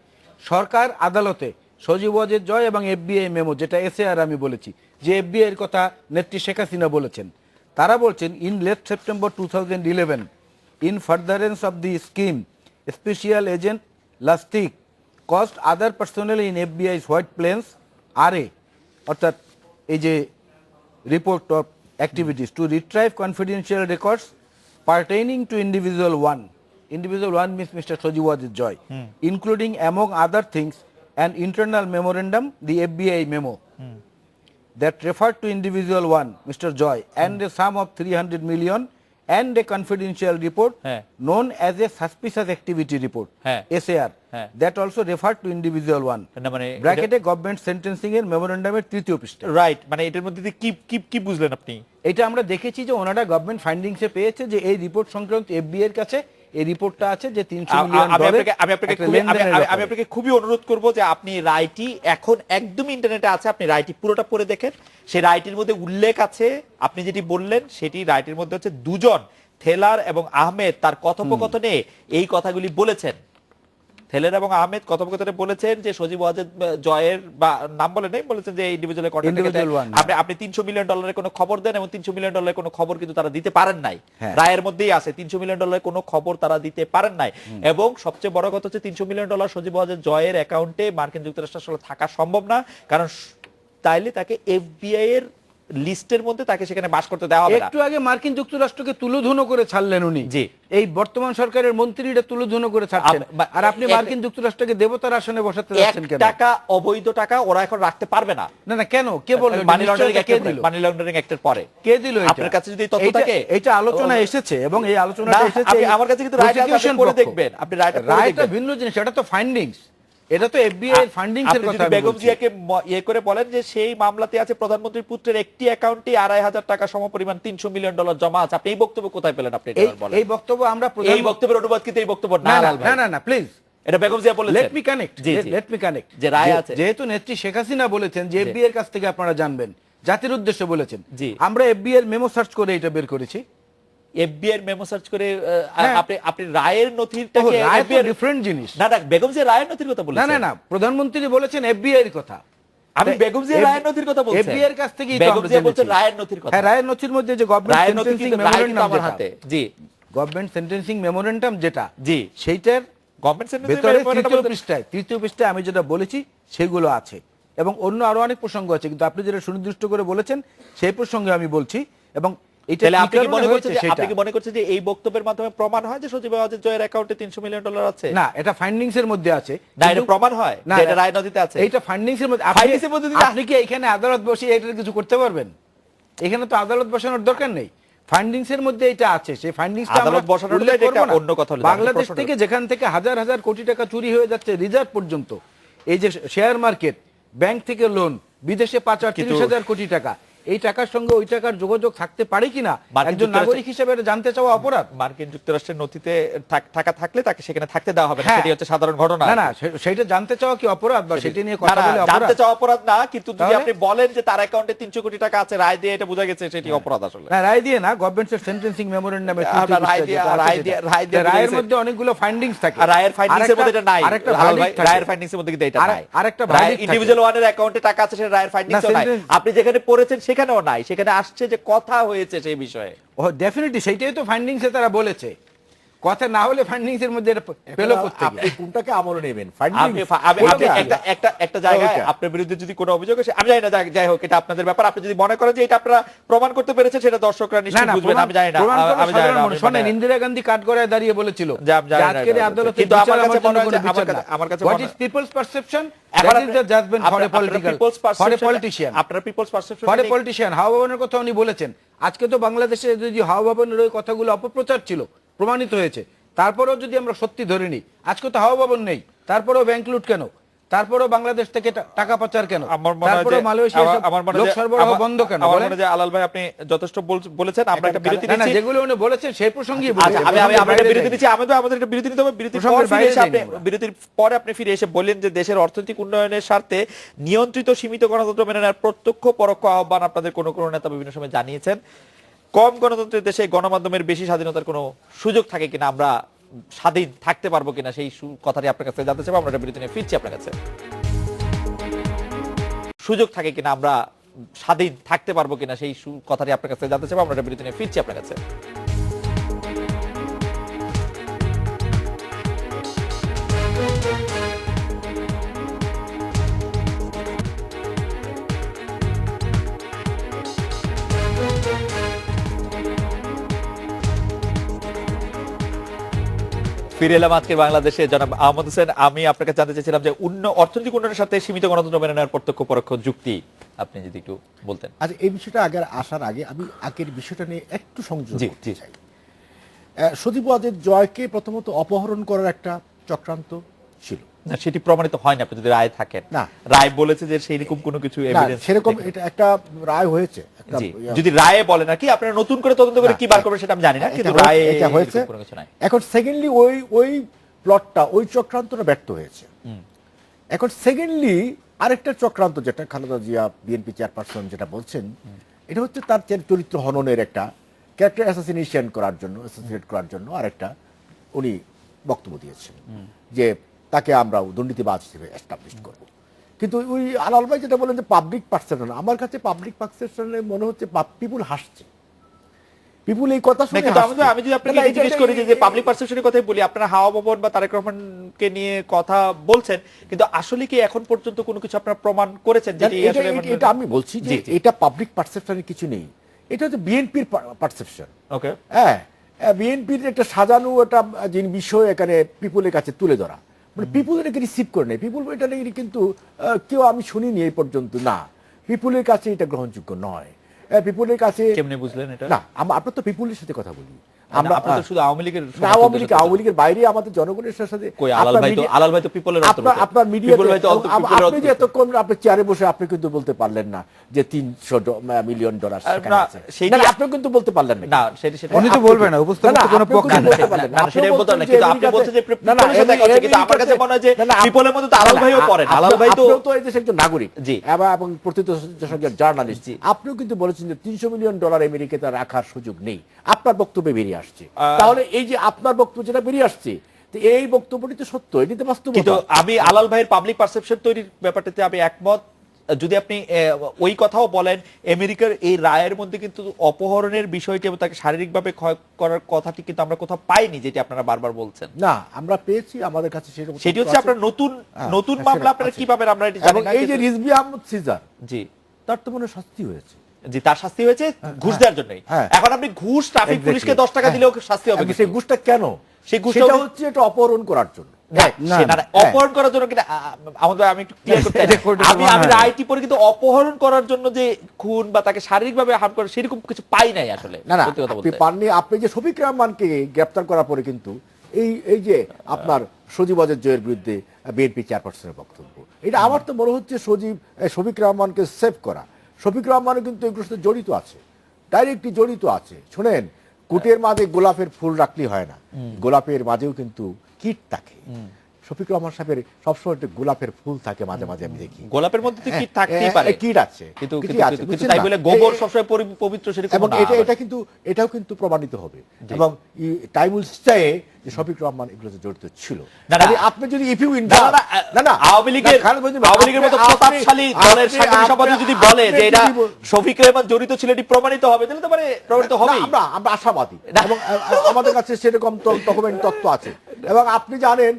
সরকার আদালতে সজীব ওয়াজেদ জয় এবং এফবিআই মেমো, যেটা এসএআর আমি বলেছি, যে এফবিআই এর কথা নেত্রী শেখ হাসিনা বলেছেন, তারা বলছেন in late September 2011 in furtherance of the scheme special agent Lastick cost other personnel in FBI's White Plains RA, অর্থাৎ এই যে report of activities to retrieve confidential records pertaining to individual one. Individual one means Mr. Sojib Wajid Joy, including among other things an internal memorandum, the FBI memo, that referred to individual one, Mr. Joy, and a sum of 300 million and a confidential report হ্যাঁ। known as a suspicious activity report, হ্যাঁ। SAR, হ্যাঁ। that also referred to individual one. না মানে ব্র্যাকেটে government sentencing এর মেমোরেন্ডামের 3য় পৃষ্ঠা। Right, মানে এটার মধ্যে দিয়ে কি কি কি বুঝলেন আপনি? এটা আমরা দেখেছি যে ওনারা গভর্নমেন্ট ফাইন্ডিংসে পেয়েছে যে এই রিপোর্ট সংক্রান্ত এফবিআই এর কাছে এই রিপোর্টটা আছে যে 300 মিলিয়ন ডলার। আমি আপনাকে খুবই অনুরোধ করব যে আপনি রায়টি এখন একদম ইন্টারনেটে আছে, আপনি রায়টি পুরোটা পড়ে দেখেন। সেই রায়টির মধ্যে উল্লেখ আছে, আপনি যেটি বললেন সেটি রায়টির মধ্যে হচ্ছে দুজন, থেলার এবং আহমেদ, তার কথোপকথনে এই কথাগুলি বলেছেন। থেলার এবং আহমেদ কথোপকথনে বলেছেন যে সজীব ওয়াজেদ জয়ের বা নাম বলে নাই, বলেছেন যে ইন্ডিভিজুয়াল কন্ট্রাক্ট আপনি 300 মিলিয়ন ডলারের কোনো খবর দেন, এবং 300 মিলিয়ন ডলারের কোনো খবর কিন্তু তারা দিতে পারেন নাই। রায়ের মধ্যেই আছে 300 মিলিয়ন ডলারের কোনো খবর তারা দিতে পারেন নাই। এবং সবচেয়ে বড় কথা হচ্ছে 300 মিলিয়ন ডলার সজীব ওয়াজেদ জয়ের অ্যাকাউন্টে মার্কিন যুক্তরাষ্ট্র আসলে থাকা সম্ভব না, কারণ তাইলে তাকে এফবিআই এর লিস্টের মধ্যে তাকে সেখানে বাস করতে দেওয়া হবে না। একটু আগে মার্কিন যুক্তরাষ্ট্রকে তুলোধুনো করে ছাড়লেন উনি। জি, এই বর্তমান সরকারের মন্ত্রীরা তুলোধুনো করে ছাড়ছেন, আর আপনি মার্কিন যুক্তরাষ্ট্রকে দেবতার আসনে বসাতে যাচ্ছেন কেন? টাকা, অবৈধ টাকা ওরা এখন রাখতে পারবে না। না না, কেন? কে বলল? মানি লন্ডারিং অ্যাক্টের পরে কে দিল? আপনার কাছে যদি তথ্য থাকে, এটা আলোচনা এসেছে, এবং এই আলোচনাটা এসেছে আমার কাছে কিন্তু রায়টা আছে, পড়ে দেখবেন। আপনি রায়টা ভিন্ন জিনিস, এটা তো ফাইন্ডিংস, এটা তো এফবিআই এর ফাইন্ডিংস এর কথা। বেগম জিয়াকে ইয়ে করে বলেন যে সেই মামলাতে আছে প্রধানমন্ত্রীর পুত্রের একটি অ্যাকাউন্টে 2,500 টাকা সমপরিমাণ 300 মিলিয়ন ডলার জমা আছে। আপনি এই বক্তব্য কোথায় পেলেন? আপনি এটা বলেন। এই বক্তব্য আমরা এই বক্তব্যের অনুবাদ কিন্তু এই বক্তব্য না। না না প্লিজ, এটা বেগম জিয়া বলেছেন। লেট মি কানেক্ট যে রায় আছে, যেহেতু নেত্রী শেখ হাসিনা বলেছেন যে এফবিআই এর কাছ থেকে আপনারা জানবেন, জাতির উদ্দেশ্যে বলেছেন, জি, আমরা এফবিআই এর মেমো সার্চ করে এটা বের করেছি। এফবিআই এর মেমো সার্চ করে আপনি রায়ের নথিটাকে, রায় ডিফারেন্ট জিনিস। না না, বেগম জিয়া রায়ের নথির কথা বলেছেন। না না, প্রধানমন্ত্রী বলেছেন এফবিআই এর কথা। আমি বেগম জিয়া রায়ের নথির কথা বলছি। এফবিআই এর কাছ থেকে বেগম জিয়া বলছেন রায়ের নথির কথা। হ্যাঁ, রায়ের নথির মধ্যে যে গভর্নমেন্ট সেন্টেন্সিং মেমোরেন্ডাম আমার হাতে, জি, গভর্নমেন্ট সেন্টেন্সিং মেমোরেন্ডাম যেটা, জি, সেইটার গভর্নমেন্ট সেন্টেন্সিং তৃতীয় পৃষ্ঠায় আমি যেটা বলেছি সেগুলো আছে, এবং অন্য আরো অনেক প্রসঙ্গ আছে, কিন্তু আপনি যেটা সুনির্দিষ্ট করে বলেছেন সেই প্রসঙ্গে আমি বলছি। এবং আপনি কি মনে করছেন যে এই বক্তব্যের মাধ্যমে প্রমাণ হয় যে সজীব ওয়াজেদ জয়ের অ্যাকাউন্টে 300 মিলিয়ন ডলার আছে? না, এটা ফাইন্ডিংস এর মধ্যে আছে। না, এটা প্রমাণ হয় না, এটা রায় নথিতে আছে। এটা ফাইন্ডিংস এর মধ্যে। আপনি কি এখানে আদালত বসিয়ে এটা কিছু করতে পারবেন? এখানে তো আদালত বসানোর দরকার নেই, ফাইন্ডিংস এর মধ্যে এটা আছে। সেই ফাইন্ডিংসটা আদালত বসানোর এটা অন্য কথা হলো। বাংলাদেশ থেকে যেখান থেকে হাজার হাজার কোটি টাকা চুরি হয়ে যাচ্ছে রিজার্ভ পর্যন্ত, এই যে শেয়ার মার্কেট, ব্যাংক থেকে লোন, বিদেশে 35,000 কোটি টাকা, এই টাকার সঙ্গে ওই টাকার যোগাযোগ থাকতে পারে কিনা একজন নাগরিক হিসেবে জানতে চাওয়া অপরাধ। মার্কিন যুক্তরাষ্ট্রের নথিতে টাকা থাকলে তাকে সেখানে থাকতে দেওয়া হবে না, সেটা হচ্ছে সাধারণ ঘটনা। না না, সেটা জানতে চাওয়া কি অপরাধ? বা সেটা নিয়ে কথা বলে অপরাধ? জানতে চাওয়া অপরাধ না, কিন্তু যদি আপনি বলেন যে তার অ্যাকাউন্টে 300 কোটি টাকা আছে, রায় দিয়ে এটা বোঝা গেছে সেটি অপরাধ আসলে। না, রায় দিয়ে না, গভর্নমেন্টের সেন্টেন্সিং মেমোরেন্ডামে রায়ের মধ্যে অনেকগুলো ফাইন্ডিংস থাকে। রায়ের ফাইন্ডিংস এর মধ্যে এটা নাই। রায়ের ফাইন্ডিংস এর মধ্যে কিন্তু এটা নাই। আরেকটা ইন্ডিভিজুয়াল ওয়ানের অ্যাকাউন্টে টাকা আছে, সেটা রায়ের ফাইন্ডিংসও নাই। আপনি যেখানে পড়েছেন সেখানেও নাই, সেখানে আসছে যে কথা হয়েছে সেই বিষয়ে। ও ডেফিনেটলি সেইটাই তো ফাইন্ডিংসে তারা বলেছে। কথা না হলে ফাইন্ডিংস এর মধ্যে এটা পেলো করতে গিয়ে আপনি কোনটাকে আমলে নেবেন? একটা জায়গায় আপনার বিরুদ্ধে যদি কোনো অভিযোগ আসে, আমি জানি না, যাই হোক, এটা আপনাদের ব্যাপার। আপনি যদি মনে করেন যে এটা আপনারা প্রমাণ করতে পেরেছেন, সেটা দর্শকরা নিশ্চয়ই বুঝবেন। আমি জানি না, আমি জানি না। শুনেন, ইন্দিরা গান্ধী কাঠগড়ায় দাঁড়িয়ে বলেছিল আজকের আদালতে, কিন্তু আমার কাছে মনে হয়, আমার কাছে what is people's perception, that is the judgement for a political, for a politician. আপনার people's perception for a politician হাওয়া ভবনের কথা উনি বলেছেন। আজকে তো বাংলাদেশে যদি হাওয়া ভবনের ওই কথাগুলো অপপ্রচার ছিল, প্রমাণিত হয়েছে, তারপরেও যদি আমরা সত্যি ধরে নিই, আজকে তো হাওয়া ভবন নেই, তারপরেও ব্যাংক লুট কেন, তারপরেও বাংলাদেশ থেকে টাকা পাচার কেন, তারপরেও মালয়েশিয়া লোক সরবরাহ বন্ধ কেন? আমার মনে হয় আলাল ভাই আপনি যথেষ্ট বলেছেন, আমরা একটা বিরতি না, নিচ্ছি। যেগুলো উনি বলেছেন সেই প্রসঙ্গেই আচ্ছা, আমরা একটা বিরতি দিচ্ছি। আমাদের একটা বিরতি নিতে হবে। বিরতির পরে আপনি ফিরে এসে বললেন যে দেশের অর্থনৈতিক উন্নয়নের স্বার্থে নিয়ন্ত্রিত সীমিত গণতন্ত্র মেনে নেওয়ার প্রত্যক্ষ পরোক্ষ আহ্বান আপনাদের কোনো নেতা বিভিন্ন সময় জানিয়েছেন। কম গণতন্ত্রের দেশে গণমাধ্যমের বেশি স্বাধীনতার কোনো সুযোগ থাকে কিনা, আমরা স্বাধীন থাকতে পারবো কিনা, সেই কথাটি আপনার কাছে জানতে চাইবো। আমরা একটা বিরতি নিয়ে ফিরছি আপনার কাছে। সুযোগ থাকে কিনা, আমরা স্বাধীন থাকতে পারবো কিনা, সেই কথাটি আপনার কাছে জানতে চাইবো। আমরা একটা বিরতি নিয়ে ফিরছি আপনার কাছে। ফিরে এলাম আজকের বাংলাদেশে। জনাব আহমদ হোসেন, আমি আপনাকে জানতে চাইছিলাম যে অর্থনৈতিক উন্নয়নের সাথে সীমিত গণতন্ত্র মেনে নেওয়ার প্রত্যক্ষ পরোক্ষ যুক্তি আপনি যদি একটু বলতেন। আচ্ছা, এই বিষয়টা আগে আসার আগে আমি আগের বিষয়টা নিয়ে একটু সংযোগ করতে চাই। সজীব ওয়াজেদ জয়কে প্রথমত অপহরণ করার একটা চক্রান্ত ছিল না, সেটি প্রমাণিত হয় না। আপনি যদি রায় থাকেন, না রায় বলেছে যে সেইরকম কোনো কিছু এভিডেন্স সেরকম এটা একটা রায় হয়েছে। যদি রায়ে বলে নাকি আপনারা নতুন করে তদন্ত করে কি বার করবেন সেটা আমি জানি না, কিন্তু রায়ে এটা হয়েছে। কোনো কিছু নাই। এখন সেকেন্ডলি ওই প্লটটা, ওই চক্রান্তটা ব্যর্থ হয়েছে। এখন সেকেন্ডলি আরেকটা চক্রান্ত, যেটা খালেদা জিয়া বিএনপি চেয়ারপারসন যেটা বলছেন, এটা হচ্ছে তার চরিত্র হননের একটা ক্যারেক্টার অ্যাসাসিনেশন করার জন্য আরেকটা উনি বক্তব্য দিয়েছেন যে তাকে আমরা দুর্নীতিবাজ হিসেবে এস্টাবলিশ করব। কিন্তু ওই আলাল ভাই যেটা বলেন যে পাবলিক পারসেপশন, আমার কাছে পাবলিক পারসেপশনে মনে হচ্ছে পিপুল হাসছে। পিপুল এই কথা শুনে আমি যদি আপনাকে জিজ্ঞেস করি যে পাবলিক পারসেপশনের কথাই বলি, আপনারা হাওয়া ভবন বা তারেক রহমানকে নিয়ে কথা বলছেন, কিন্তু আসলে কি এখন পর্যন্ত কোনো কিছু আপনারা প্রমাণ করেছেন? এটা আমি বলছি যে এটা পাবলিক পারসেপশনের কিছু নেই, এটা হচ্ছে বিএনপির পারসেপশন। ওকে, হ্যাঁ, বিএনপির একটা সাজানো একটা বিষয় এখানে পিপুলের কাছে তুলে ধরা, মানে পিপুল এটাকে রিসিভ করে নেয়। পিপুল এটা নিয়ে কিন্তু কেউ আমি শুনিনি এই পর্যন্ত, না পিপুলের কাছে এটা গ্রহণযোগ্য নয়। পিপুলের কাছে কেমনে বুঝলেন এটা? না, আমরা তো পিপুলের সাথে কথা বলি, আমরা তো শুধু আওয়ামী লীগের বাইরে আমাদের জনগণের সাথে। আলাল ভাই তো পিপলের অন্তর্গত। আপনার মিডিয়া আপনি যে এতক্ষণ আপনি চেয়ারে বসে আপনি কিন্তু বলতে পারলেন না যে $300 মিলিয়ন সেখানে আছে, আপনি কিন্তু বলতে পারলেন না। উনি তো বলবেন না, উপস্থাপক কোনো পক্ষ না, সেটাই বলতে না, কিন্তু আপনি বলছেন যে পিপলের সাথে দেখা হচ্ছে, কিন্তু আমার কাছে মনে হয় যে পিপলের মধ্যে তো আলাল ভাইও পড়েন। আলাল ভাই তো এই দেশের একজন নাগরিক এবং প্রথিতযশা জার্নালিস্ট। আপনিও কিন্তু বলেছেন যে $300 মিলিয়ন আমেরিকাতে রাখার সুযোগ নেই, আপনার বক্তব্যে বেরিয়ে আসছে। তাহলে এই যে আপনার বক্তব্য যেটা বেরিয়ে আসছে, এই বক্তব্যটি তো সত্য, এটি তো বাস্তব। কিন্তু আমি আলাল ভাইয়ের পাবলিক পারসেপশন তৈরির ব্যাপারটাতে আমি একমত। যদি আপনি ওই কথাও বলেন, আমেরিকার এই রায়ের মধ্যে কিন্তু অপহরণের বিষয়টি এবং তাকে শারীরিকভাবে ক্ষয় করার কথাটি কিন্তু আমরা কোথাও পাইনি, যেটি আপনারা বারবার বলছেন। না, আমরা পেয়েছি, আমাদের কাছে সেটি হচ্ছে আপনার নতুন মামলা। আপনারা কি পাবেন আমরা এটি জানি না। এই যে রিজভী আহমদ সিজার, জি, তার তো মনে শাস্তি হয়েছে। জি, তার শাস্তি হয়েছে ঘুষ দেওয়ার জন্যই। এখন আপনি ঘুষ, ট্রাফিক পুলিশকে 10 টাকা দিলেও শাস্তি হবে। সেই ঘুষটা কেন? সেই ঘুষটা হচ্ছে এটা অপহরণ করার জন্য। অপহরণ করার জন্য কিনা আমাদের, আমি একটু ক্লিয়ার করতে চাই, আমি রাইটি পরে কিন্তু অপহরণ করার জন্য যে খুন বা তাকে শারীরিকভাবে হার্ম করে সেরকম কিছু পাই নাই আসলে। না, আপনি পাননি। আপনি যে শফিক রহমানকে গ্রেফতার করার পরে কিন্তু এই যে আপনার সজীব ওয়াজেদ জয়ের বিরুদ্ধে বিএনপি চেয়ারপারসনের বক্তব্য, এটা আমার তো মনে হচ্ছে শফিক রহমানকে সেভ করা। শফিক রহমানও কিন্তু এগুলোর সাথে জড়িত আছে, ডাইরেক্টলি জড়িত আছে। শোনেন, কুটের মাঝে গোলাপের ফুল রাখলেই হয় না, গোলাপের মাঝেও কিন্তু কীট থাকে। শফিক রহমান সাহেবের সবসময় একটা গোলাপের ফুল থাকে, মাঝে মাঝে আমি দেখি গোলাপের মধ্যে তো কীট থাকতেই পারে, কীট আছে, কিন্তু তাই বলে গোবর সবসময় পবিত্র সেরকম না। এটাও কিন্তু প্রমাণিত হবে এবং টাইম উইল স্টে যে শফিক রহমান এগুলোতে জড়িত ছিল। আপনি যদি আওয়ামী লীগের মতো প্রতাপশালী দলের সাংগঠনিক সম্পাদক যদি বলে যে এটা শফিক রহমান জড়িত ছিল, এটি প্রমাণিত হবে, তাহলে তো প্রমাণিত হবে। আমরা আশাবাদী এবং আমাদের কাছে সেরকম ডকুমেন্ট তথ্য আছে। এবং আপনি জানেন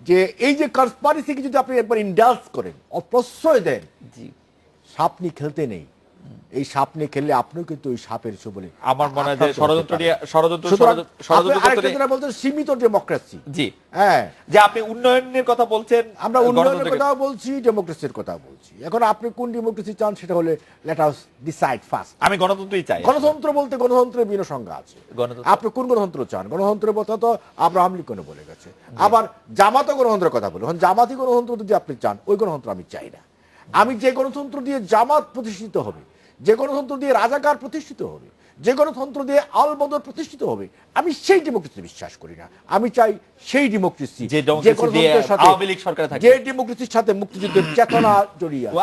যে এই যে কনস্পিরেসিকে যদি আপনি একবার ইন্ডালজ করেন, প্রশ্রয় দেন, সাপ নিয়ে খেলতে নেই, এই সাপ নিয়ে খেললে আপনিও কিন্তু ওই সাপের বলে আমার মনে হয় যে ষড়যন্ত্র নিয়ে ষড়যন্ত্র বলতে সীমিত ডেমোক্রেসি। জি, হ্যাঁ, যে আপনি উন্নয়নের কথা বলছেন, আমরা উন্নয়নের কথাও বলছি, ডেমোক্রেসির কথা বলছি। এখন আপনি কোন ডেমোক্রেসি চান সেটা হলে লেট আস ডিসাইড ফার্স্ট। আমি গণতন্ত্রই চাই। গণতন্ত্র বলতে গণতন্ত্রের বিভিন্ন সংজ্ঞা আছে। আপনি কোন গণতন্ত্র চান? গণতন্ত্রের কথা তো আব্রাহাম লিঙ্কন বলে গেছে। আবার জামাতও গণতন্ত্রের কথা বলে, জামাতি গণতন্ত্র যদি আপনি চান, ওই গণতন্ত্র আমি চাই না। আমি যে গণতন্ত্র দিয়ে জামাত প্রতিষ্ঠিত হবে, যে গণতন্ত্র দিয়ে রাজাকার প্রতিষ্ঠিত হবে, যে গণতন্ত্র দিয়ে আলবদর প্রতিষ্ঠিত হবে, আমি সেই ডেমোক্রেসি বিশ্বাস করি না। আমি চাই সেই ডেমোক্রেসি যে গণতন্ত্রের সাথে, আওয়ামী লীগ সরকারে থাকে, যে ডেমোক্রেসির সাথে মুক্তিযুদ্ধের চেতনা জড়িয়ে আছে।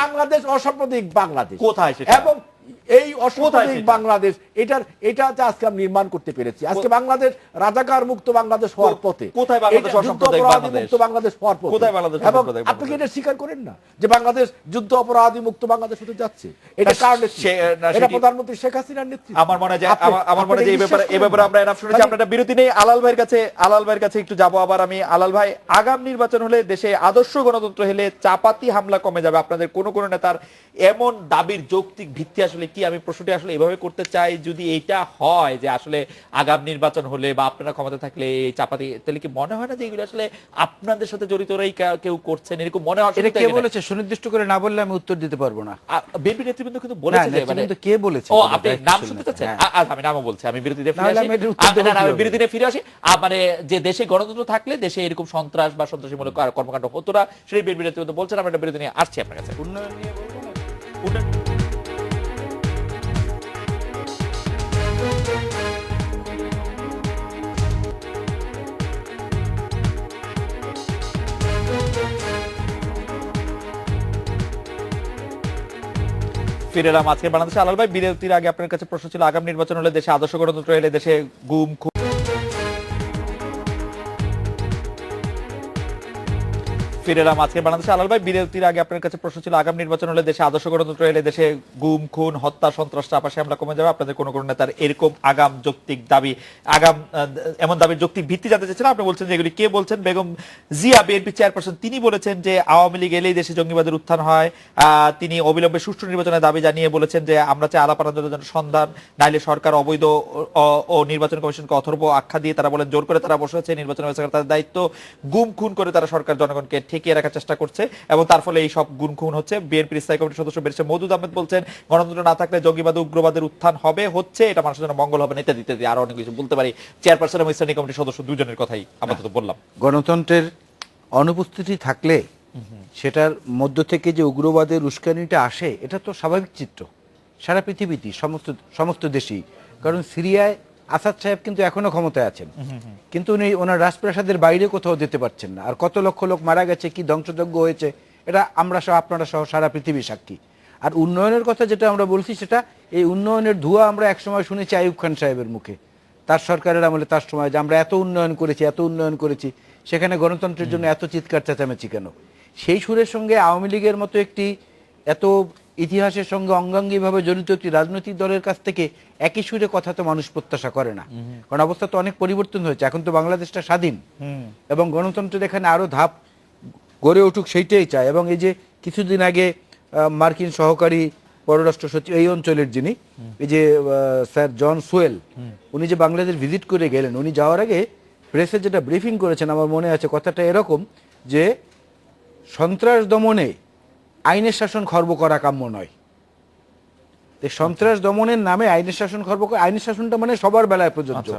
বাংলাদেশ অসাম্প্রদায়িক বাংলাদেশ কোথায় সেটা? এবং এই অসাম্প্রদায়িক বাংলাদেশ, এটাতে আজকে আমরা নির্মাণ করতে পেরেছি। আজকে বাংলাদেশ রাজাকার মুক্ত বাংলাদেশ হওয়ার পথে, কোথায় বাংলাদেশ অসাম্প্রদায়িক মুক্ত বাংলাদেশ হওয়ার পথে, কোথায় বাংলাদেশ এবং অসাম্প্রদায়িক আপনি কি এটা স্বীকার করেন না যে বাংলাদেশ যুদ্ধ অপরাধী মুক্ত বাংলাদেশ হতে যাচ্ছে? এটা কার নেতৃত্বে? এটা প্রধানমন্ত্রী শেখ হাসিনার নেতৃত্বে। আমার মনে হয় যে এই ব্যাপারে আমরা এনাফ শুনেছি। আমরা একটা বিরতি নেই। আলাল ভাইয়ের কাছে একটু যাব। আবার আমি আলাল ভাই, আগাম নির্বাচন হলে দেশে আদর্শ গণতন্ত্র হলে চাপাতি হামলা কমে যাবে। আপনাদের কোন নেতার এমন দাবির যৌক্তিক ভিত্তি আসলে কি? আমি প্রশ্নটি আসলে এভাবে করতে চাই, যদি এইটা হয় যে আসলে আগাম নির্বাচন হলে বা আপনারা ক্ষমতা থাকলে এই চাপাতি, তাহলে কি মনে হয় না যে এগুলো আসলে আপনাদের সাথে জড়িতরাই কেউ করছেন? এরকম মনে হয়? এটা কে বলেছে? সুনির্দিষ্ট করে না বললে আমি উত্তর দিতে পারবো না। বিএনপি নেতৃবৃন্দ কিন্তু বলেছে যে, মানে কে বলেছে? ও আপনি নাম শুনতে চাচ্ছেন? আমি নামও বলছি। আমি বিরতিতে ফিরে আসি। আমি বিরতিতে ফিরে আসি। মানে যে দেশে গণতন্ত্র থাকলে দেশে এরকম সন্ত্রাস বা সন্ত্রাসীমূলক কর্মকাণ্ড হতো না, সেই বিএনপি নেতৃবৃন্দ বলছেন। আমরা একটা বিরতি নিয়ে আসছি আপনার কাছে। উন্নয়ন নিয়ে বলবো না? ফিরে এলাম আজকে বাংলাদেশে। আলাল ভাই, বিরতির আগে আপনার কাছে প্রশ্ন ছিল, আগাম নির্বাচন হলে দেশে আদর্শ গণতন্ত্র হলে দেশে গুম খুন, ফিরে এলাম আজকে বাংলাদেশে। আলাল ভাই, বিরতির আগে আপনার কাছে প্রশ্ন ছিল, আগাম নির্বাচন হলে দেশে আদর্শ গণতন্ত্র হলে দেশে গুম খুন হত্যা সন্ত্রাস চাপাশে হামলা কমে যাবে। আপনাদের কোন নেতার এরকম আগাম যৌক্তিক দাবি, এমন দাবির যৌক্তিক ভিত্তি জানতে চাচ্ছিলাম। আপনি বলছেন যে এগুলি কে বলছেন? বেগম জিয়া, বিএনপি চেয়ারপারসন, তিনি বলেছেন যে আওয়ামী লীগ এলেই দেশে জঙ্গিবাদের উত্থান হয়। তিনি অবিলম্বে সুষ্ঠু নির্বাচনের দাবি জানিয়ে বলেছেন যে আমরা চাই আলাপ আলোচনার জন্য সন্ধান, নাইলে সরকার অবৈধ ও নির্বাচন কমিশনকে অথর্ব আখ্যা দিয়ে তারা বলেন জোর করে তারা বসেছে, নির্বাচন ব্যবস্থা তাদের দায়িত্ব, গুম খুন করে তারা সরকার জনগণকে ঠেকিয়ে রাখার চেষ্টা করছে এবং তার ফলে এই সব গুম খুন হচ্ছে। বিএনপির স্থায়ী কমিটির সদস্য ব্যারিস্টার মওদুদ আহমেদ বলছেন গণতন্ত্র না থাকলে জঙ্গিবাদ উগ্রবাদের উত্থান হচ্ছে, এটা মানুষের জন্য মঙ্গল হবে না, ইত্যাদি ইত্যাদি আরো অনেক কিছু বলতে পারি। চেয়ারপারসন এবং স্থায়ী কমিটির সদস্য দুজনের কথাই আপাতত বললাম। গণতন্ত্রের অনুপস্থিতি থাকলে সেটার মধ্য থেকে যে উগ্রবাদের উস্কানিটা আসে, এটা তো স্বাভাবিক চিত্র সারা পৃথিবীতে, সমস্ত দেশেই। কারণ সিরিয়ায় আসাদ সাহেব কিন্তু এখনো ক্ষমতায় আছেন, কিন্তু উনি ওনার রাজপ্রাসাদের বাইরে কোথাও যেতে পারছেন না। আর কত লক্ষ লোক মারা গেছে, কি ধ্বংসযজ্ঞ হয়েছে, এটা আমরা সহ, আপনারা সহ সারা পৃথিবী সাক্ষী। আর উন্নয়নের কথা যেটা আমরা বলছি, সেটা এই উন্নয়নের ধোঁয়া আমরা একসময় শুনেছি আইয়ুব খান সাহেবের মুখে, তার সরকারের আমলে, তার সময়, যে আমরা এত উন্নয়ন করেছি, সেখানে গণতন্ত্রের জন্য এত চিৎকার চেঁচামেচি কেন? সেই সুরের সঙ্গে আওয়ামী লীগের মতো একটি এত ইতিহাসের সঙ্গে অঙ্গাঙ্গিভাবে জড়িত একটি রাজনৈতিক দলের কাছ থেকে একই সুরে কথা তো মানুষ প্রত্যাশা করে না। কারণ অবস্থা তো অনেক পরিবর্তন হয়েছে, এখন তো বাংলাদেশটা স্বাধীন এবং গণতন্ত্রের এখানে আরো ধাপ গড়ে উঠুক, সেইটাই চায়। এবং এই যে কিছুদিন আগে মার্কিন সহকারী পররাষ্ট্র সচিব এই অঞ্চলের, যিনি এই যে স্যার জন সোয়েল, উনি যে বাংলাদেশ ভিজিট করে গেলেন, উনি যাওয়ার আগে প্রেসে যেটা ব্রিফিং করেছেন আমার মনে আছে, কথাটা এরকম যে সন্ত্রাস দমনে আইনের শাসন খর্ব করা কাম্য নয়। সন্ত্রাস দমনের নামে আইনের শাসন খর্ব করা, আইনের শাসনটা মানে সবার বেলায় প্রযোজ্য,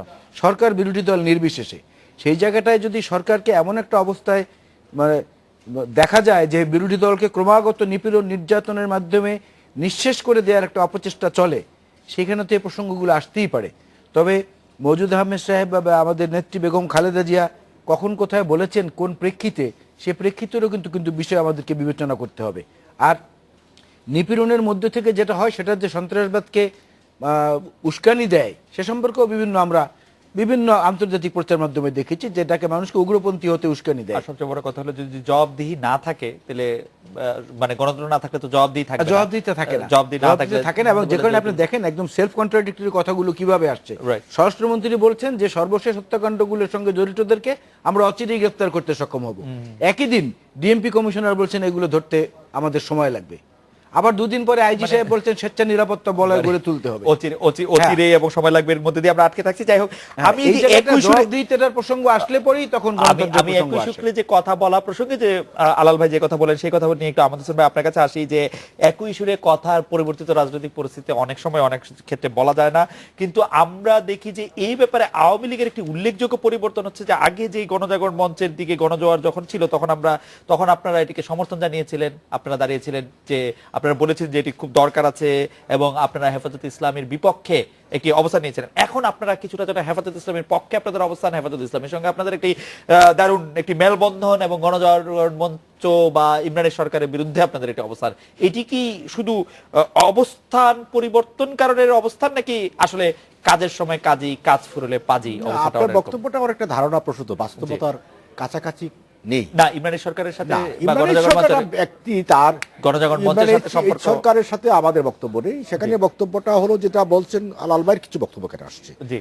সরকার বিরোধী দল নির্বিশেষে। সেই জায়গাটায় যদি সরকারকে এমন একটা অবস্থায় মানে দেখা যায় যে বিরোধী দলকে ক্রমাগত নিপীড়ন নির্যাতনের মাধ্যমে নিঃশেষ করে দেওয়ার একটা অপচেষ্টা চলে, সেখানে তো এই প্রসঙ্গগুলো আসতেই পারে। তবে মওদুদ আহমেদ সাহেব বা আমাদের নেত্রী বেগম খালেদা জিয়া কখন কোথায় বলেছেন, কোন প্রেক্ষিতে, সে প্রেক্ষিতেরও কিন্তু বিষয় আমাদেরকে বিবেচনা করতে হবে। আর নিপীড়নের মধ্যে থেকে যেটা হয়, সেটা যে সন্ত্রাসবাদকে উস্কানি দেয়, সে সম্পর্কেও বিভিন্ন আমরা বিভিন্ন আন্তর্জাতিক প্রচার মাধ্যমে দেখেছি, যেটাকে মানুষকে উগ্রপন্থী হতে উস্কানি দেয়। আর সবচেয়ে বড় কথা হলো যদি জবাবদিহি না থাকে তাহলে মানে গণতন্ত্র না থাকলে তো জবাবদিহি থাকবে না। জবাবদিহিতা থাকে না, জবাবদিহি না থাকলে থাকে না। এবং যে কারণে আপনি দেখেন একদম সেলফ কন্ট্রাডিক্টরি কথাগুলো কিভাবে আসছে। Right. স্বরাষ্ট্রমন্ত্রী বলছেন যে সর্বশেষ হত্যাকাণ্ডগুলোর সঙ্গে জড়িতদেরকে আমরা অচিরেই গ্রেফতার করতে সক্ষম হব। একই দিন ডিএমপি কমিশনার বলছেন এগুলো ধরতে আমাদের সময় লাগবে। আবার দুদিন পরে আইজি সাহেব বলছেন স্বেচ্ছা নিরাপত্তা বলয় গড়ে তুলতে হবে। অচিরে এবং সময় লাগবে, এর মধ্যে দিয়ে আমরা আটকে থাকছি। যাই হোক, আমি এই যে জায়গাটা 21 জবাবদিহিতার প্রসঙ্গ আসলে পরেই তখন গণতন্ত্রের আমি প্রসঙ্গ 21 আসে। শুক্লে যে কথা বলা প্রসঙ্গে যে আলাল ভাই যে কথা বলেন সেই কথা নিয়ে একটু আমাদের ভাই আপনার কাছে আসি যে 21 সুরে কথার পরিবর্তিত রাজনৈতিক পরিস্থিতি অনেক সময় অনেক ক্ষেত্রে বলা যায় না, কিন্তু আমরা দেখি যে এই ব্যাপারে আওয়ামী লীগের একটি উল্লেখযোগ্য পরিবর্তন হচ্ছে যে আগে যে গণজাগরণ মঞ্চের দিকে গণজোয়ার যখন ছিল তখন আপনারা এটিকে সমর্থন জানিয়েছিলেন, আপনারা দাঁড়িয়েছিলেন, যে আপনারা বলেছিলেন যে এটি খুব দরকার আছে এবং আপনারা হেফাজতে ইসলামের বিপক্ষে একটি অবস্থান নিয়েছিলেন। এখন আপনারা কিছুটা যেটা হেফাজত ইসলামের পক্ষে আপনাদের অবস্থান, হেফাজত ইসলামের সঙ্গে আপনাদের একটি দারুণ একটি মেলবন্ধন এবং গণজাগরণ মঞ্চ বা ইমরানের সরকারের বিরুদ্ধে আপনাদের একটি অবস্থান, এটি কি শুধু অবস্থান পরিবর্তন কারণের অবস্থান নাকি আসলে কাজের সময় কাজী, কাজ ফুরলে পাজি অবস্থাটা? আপনার বক্তব্যটা আমার একটা ধারণা প্রসূত, বাস্তবতার কাছাকাছি নেই। না, ইমরানের সরকারের সাথে বা ইমরানের গণজাগরণ সরকার মঞ্চের ব্যক্তি তার গণজাগরণ মঞ্চের সাথে সম্পর্ক, সরকারের সাথে আমাদের বক্তব্য নেই। সেখানে বক্তব্যটা হলো যেটা বলছেন আলাল ভাইয়ের কিছু বক্তব্য কেন আসছে, জি,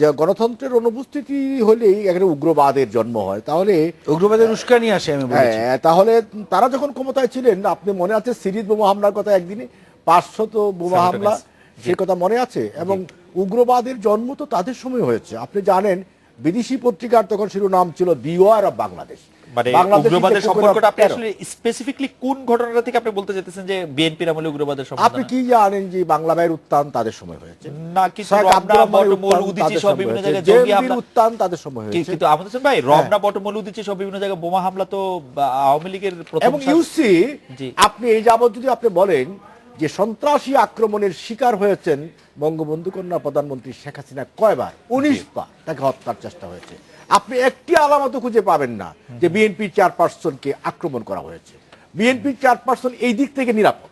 যে গণতন্ত্রের অনুপস্থিতি হলেই এখানে উগ্রবাদের জন্ম হয়। তাহলে উগ্রবাদের উস্কানি আসে আমি বলেছি। তাহলে তারা যখন ক্ষমতায় ছিলেন, আপনি মনে আছে সিরিজ বোমা হামলার কথা, একদিনে 500 বোমা হামলা, সে কথা মনে আছে? এবং উগ্রবাদের জন্ম তো তাদের সময় হয়েছে। আপনি জানেন বিদেশি পত্রিকার তখন শিরোনাম ছিল বিওয়ার অফ বাংলাদেশ। মানে উগ্রবাদের সম্পর্কটা আপনি আসলে স্পেসিফিকলি কোন ঘটনাটা থেকে আপনি বলতে চাইতেছেন যে বিএনপির আমলে উগ্রবাদের সম্পর্ক? আপনি কি জানেন যে বাংলা ভাইয়ের উত্থান তাদের সময় হয়েছে? না, কিন্তু রমনা বটমূল উদিচি সব বিভিন্ন জায়গায় জঙ্গি হামলা, উত্থান তাদের সময় হয়েছে। কিন্তু আমাদের ভাই রমনা বটমূল উদিচি সব বিভিন্ন জায়গায় বোমা হামলা তো আওয়ামী লীগের প্রথম এবং ইউসি আপনি এই যাবত যদি আপনি বলেন যে সন্ত্রাসী আক্রমণের শিকার হয়েছেন বঙ্গবন্ধু কন্যা প্রধানমন্ত্রী শেখ হাসিনা কয়বার? 19 বার তাকে হত্যার চেষ্টা হয়েছে। আপনি একটি আলামত খুঁজে পাবেন না যে বিএনপির চেয়ারপারসনকে আক্রমণ করা হয়েছে। বিএনপির চেয়ারপারসন এই দিক থেকে নিরাপদ,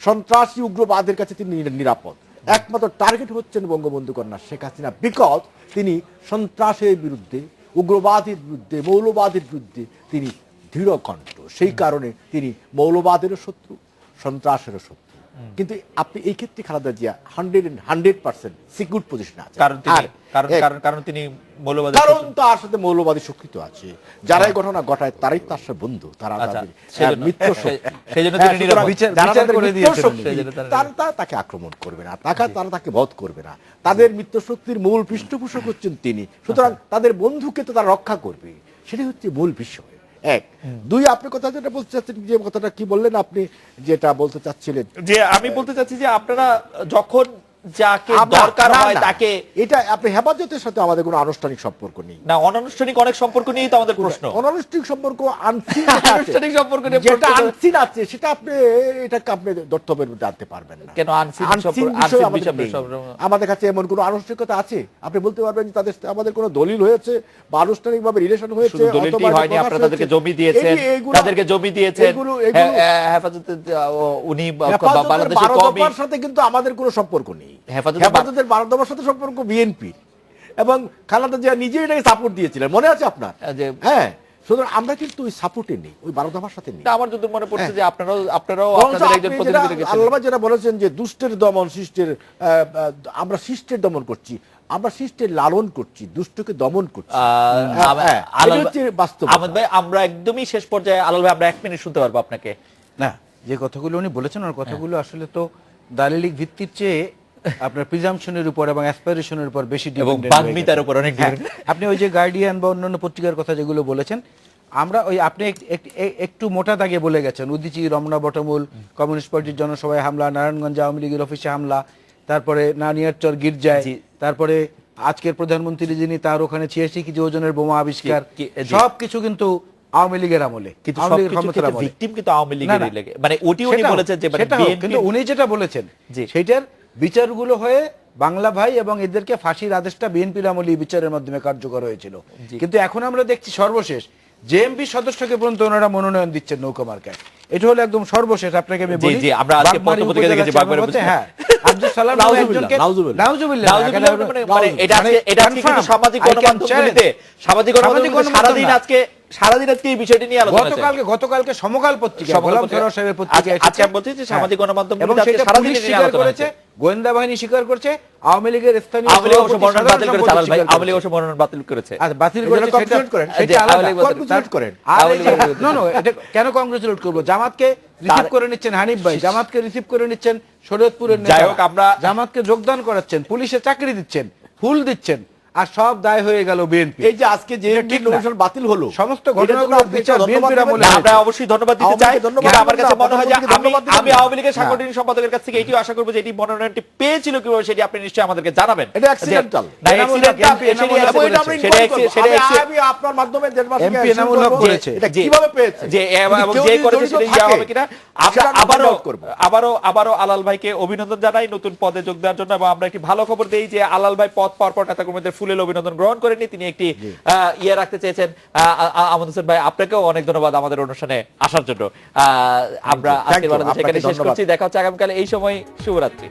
সন্ত্রাসী উগ্রবাদের কাছে তিনি নিরাপদ। একমাত্র টার্গেট হচ্ছেন বঙ্গবন্ধু কন্যা শেখ হাসিনা, বিকজ তিনি সন্ত্রাসের বিরুদ্ধে, উগ্রবাদের বিরুদ্ধে, মৌলবাদের বিরুদ্ধে তিনি দৃঢ় কণ্ঠ। সেই কারণে তিনি মৌলবাদেরও শত্রু, সন্ত্রাসেরও শত্রু। কিন্তু আপনি এই ক্ষেত্রে খালেদা জিয়া 100% সিকিউর পজিশনে আছেন। কারণ তিনি মৌলবাদী, কারণ তার সাথে মৌলবাদী শক্তিত আছে। যারা এই ঘটনা ঘটায় তারাই তার সাথে বন্ধু, তারা তাদের মিত্র শক্তি। সেজন্য তিনি নিরাপদ, বিচার করে দিয়েছেন। তারা তাকে আক্রমণ করবে না, তারা তাকে বধ করবে না। তাদের মিত্র শক্তির মূল পৃষ্ঠপোষক হচ্ছেন তিনি। সুতরাং তাদের বন্ধুকে তো তারা রক্ষা করবে, সেটাই হচ্ছে মূল বিষয়। এক, দুই, আপনি কথা যেটা বলতে চাচ্ছেন, যে কথাটা কি বললেন আপনি, যেটা বলতে চাচ্ছিলেন, যে আমি বলতে চাচ্ছি যে আপনারা যখন যাকে দরকার হয় তাকে, এটা আপনি হেফাজতের সাথে আমাদের কোনো আনুষ্ঠানিক সম্পর্ক নেই। না, অনানুষ্ঠানিক অনেক সম্পর্ক নিয়েই তো আমাদের প্রশ্ন। অনানুষ্ঠানিক সম্পর্ক, আনুষ্ঠানিক সম্পর্ক নিয়ে যেটা আনসিন আছে সেটা আপনি এটাকে আপনি দর্থবের জানতে পারবেন না। কেন আনসিন আমাদের কাছে এমন কোনো আনুষ্ঠানিকতা আছে? আপনি বলতে পারবেন যে তাদের আমাদের কোনো দলিল হয়েছে বা আনুষ্ঠানিকভাবে রিলেশন হয়েছে? দলিলটি হয়নি, আপনারা তাদেরকে জমি দিয়েছেন, তাদেরকে জমি দিয়েছেন হেফাজতে, উনি বাংলাদেশের কওমি সাথে কিন্তু আমাদের কোনো সম্পর্ক নেই। হেফাজতের বারোদমার সাথে সম্পর্ক বিএনপি, এবং খালেদা জিয়া নিজেই এটাকে সাপোর্ট দিয়েছিলেন, মনে আছে আপনার? হ্যাঁ, সুতরাং আমরা কিন্তু ওই সাপোর্টে নেই, ওই বারোদমার সাথে নেই। আমার যদি মনে পড়ছে যে আপনারাও আপনাদের একজন প্রতিনিধি রেখেছেন। আল্লাহ যেটা বলেছেন যে দুষ্টের দমন শিষ্টের, আমরা শিষ্টের দমন করছি, আমরা শিষ্টের লালন করছি, দুষ্টকে দমন করছি। বাস্তব আহমেদ ভাই, আমরা একদমই শেষ পর্যায়ে, আলাল ভাই আমরা 1 মিনিট শুনতে পারবো আপনাকে? না, যে কথাগুলো উনি বলেছেন ওর কথাগুলো আসলে তো দালিলিক ভিত্তির চেয়ে আপনার প্রিজাম্পশনের উপর এবং অ্যাসপিরেশনের উপর বেশি ডিপেন্ডেন্ট, বাগ্মিতার উপর অনেক। আপনি ওই যে গার্ডিয়ান বা অন্যান্য পত্রিকার কথা যেগুলো বলেছেন, আমরা ওই আপনি একটু মোটা দাগে বলে গেছেন, উদিচি, রমনা বটমূল, কমিউনিস্ট পার্টির জনসভায় হামলা, নারায়ণগঞ্জ আওয়ামী লীগের অফিসে হামলা, তারপরে নানিয়ারচর গির্জায়, তারপরে আজকের প্রধানমন্ত্রী যিনি, তার ওখানে 86 কেজি ওজনের বোমা আবিষ্কার, সবকিছু কিন্তু আওয়ামী লীগের আমলে। কিন্তু ভিকটিম কিন্তু আওয়ামী লীগের লাগে, মানে ওটি উনি বলেছেন যে কিন্তু উনি যেটা বলেছেন সেটার বিচারগুলো হয়ে বাংলা ভাই এবং এদেরকে ফাঁসির আদেশটা বিএনপির আমলে বিচারের মাধ্যমে কার্যকর হয়েছিল। কিন্তু এখন আমরা দেখছি সর্বশেষ জেএমবি সদস্যকে পর্যন্ত ওনারা মনোনয়ন দিচ্ছেন নৌকা মার্কায়। এটা হলো একদম সর্বশেষ, আপনাকে আমি জি, বলি। জি, আমরা আজকে বাগমারী পত্র-পত্রিকা দেখেছি, উপজেলা বাগমারী চেয়ারম্যান, হ্যাঁ, আব্দুল সালাম নামে নাউজুবিল্লাহ, একজনকে- নাউজুবিল্লাহ। নাউজুবিল্লাহ, নাউজুবিল্লাহ, মানে এটা আজকে- এটা আজকে কিন্তু confirm, সামাজিক I can গণমাধ্যমগুলিতে challenge। সামাজিক সামাজিক গণমাধ্যমগুলিতে গণমাধ্যম সারাদিন আজকে এই বিষয়টি নিয়ে আলোচনা হয়েছে। গতকালকে সমকাল পত্রিকা, সমকাল গোলাম পত্রিকা। সরোয়ার সাহেবের পত্রিকা আজকে আমি বলছি যে সামাজিক গণমাধ্যমগুলিতে এবং আজকে সেটা সারাদিন পুলিশ নিয়ে স্বীকার আলোচনা করেছে, হয়েছে। গোয়েন্দা বাহিনী স্বীকার করছে, আওয়ামী লীগের স্থানীয় আওয়ামী লীগ অবশ্য সভাপতি, মনোনয়ন সাধারণ বাতিল করেছে, সম্পাদক আলাল ভাই স্বীকার আওয়ামী লীগ করেছে। অবশ্য মনোনয়ন বাতিল করেছে। আচ্ছা, বাতিল এই করেছে জন্য congratulate করেন। সেটা যে আলাদা। আওয়ামী লীগ বাতিল- Congratulate করেন। আর আওয়ামী এই লীগ যে- বাতিল- no, no, এটা কেন কংগ্রেচুলেট করবো? জামাতকে রিসিভ করে নিচ্ছেন হানিফ ভাই, জামাতকে রিসিভ করে নিচ্ছেন শরীয়তপুরের যাই নেতারা। হোক, আমরা- জামাতকে যোগদান করাচ্ছেন, পুলিশে চাকরি দিচ্ছেন, ফুল দিচ্ছেন, আর সব দায় হয়ে গেল বিএনপি। এই যে আজকে যে ঠিক না। নমিনেশন বাতিল হলো, সমস্ত এটার জন্য ঘটনাগুলোর আপনি বিচার ধন্যবাদ বিএনপির দিবেন। আমলে না, হয়েছে। আমরা অবশ্যই ধন্যবাদ দিতে আওয়ামী চাই, লীগকে ধন্যবাদ কিন্তু আমার দিবেন কাছে না, মনে হয় যে প্রধানমন্ত্রীকে ধন্যবাদ দিবেন আমি না। আওয়ামী লীগের সাংগঠনিক সম্পাদকের কাছ থেকে এটিও আশা করবো যে এটি মনোনয়নটি পেয়েছিল কিভাবে সেটি আপনি নিশ্চয়ই আমাদেরকে জানাবেন। এটা accidental। না, এনামুল হক, accidental, MP সেটি এনামুল হক আছে এবং এটা বলেছে। আমরা সেটা inquire করবো। সেটা আমি আপনার মাধ্যমে দেশবাসীকে MP assure এনামুল হক করবো করেছে। এটা যে- কিভাবে পেয়েছে, যে এবং কেউ যে যদি করেছে জড়িত সেটা থাকে, ইয়া হবে কিনা। আমরা সেটা আমরা find out করবো। আবারও আলাল ভাইকে অভিনন্দন জানাই নতুন পদে যোগ দেওয়ার জন্য, এবং আমরা একটি ভালো খবর দেই যে আলাল ভাই পদ পাওয়ার পর নেতাকর্মীদের ফুলেল অভিনন্দন গ্রহণ করেনি, তিনি একটি ইয়ে রাখতে চেয়েছেন। আমাদের হোসেন ভাই, আপনাকেও অনেক ধন্যবাদ আমাদের অনুষ্ঠানে আসার জন্য। আমরা Thank you, আজকের বাংলাদেশ আপনাকে এখানে শেষ ধন্যবাদ। করছি। দেখা হচ্ছে আগামীকাল এই সময়। শুভরাত্রি।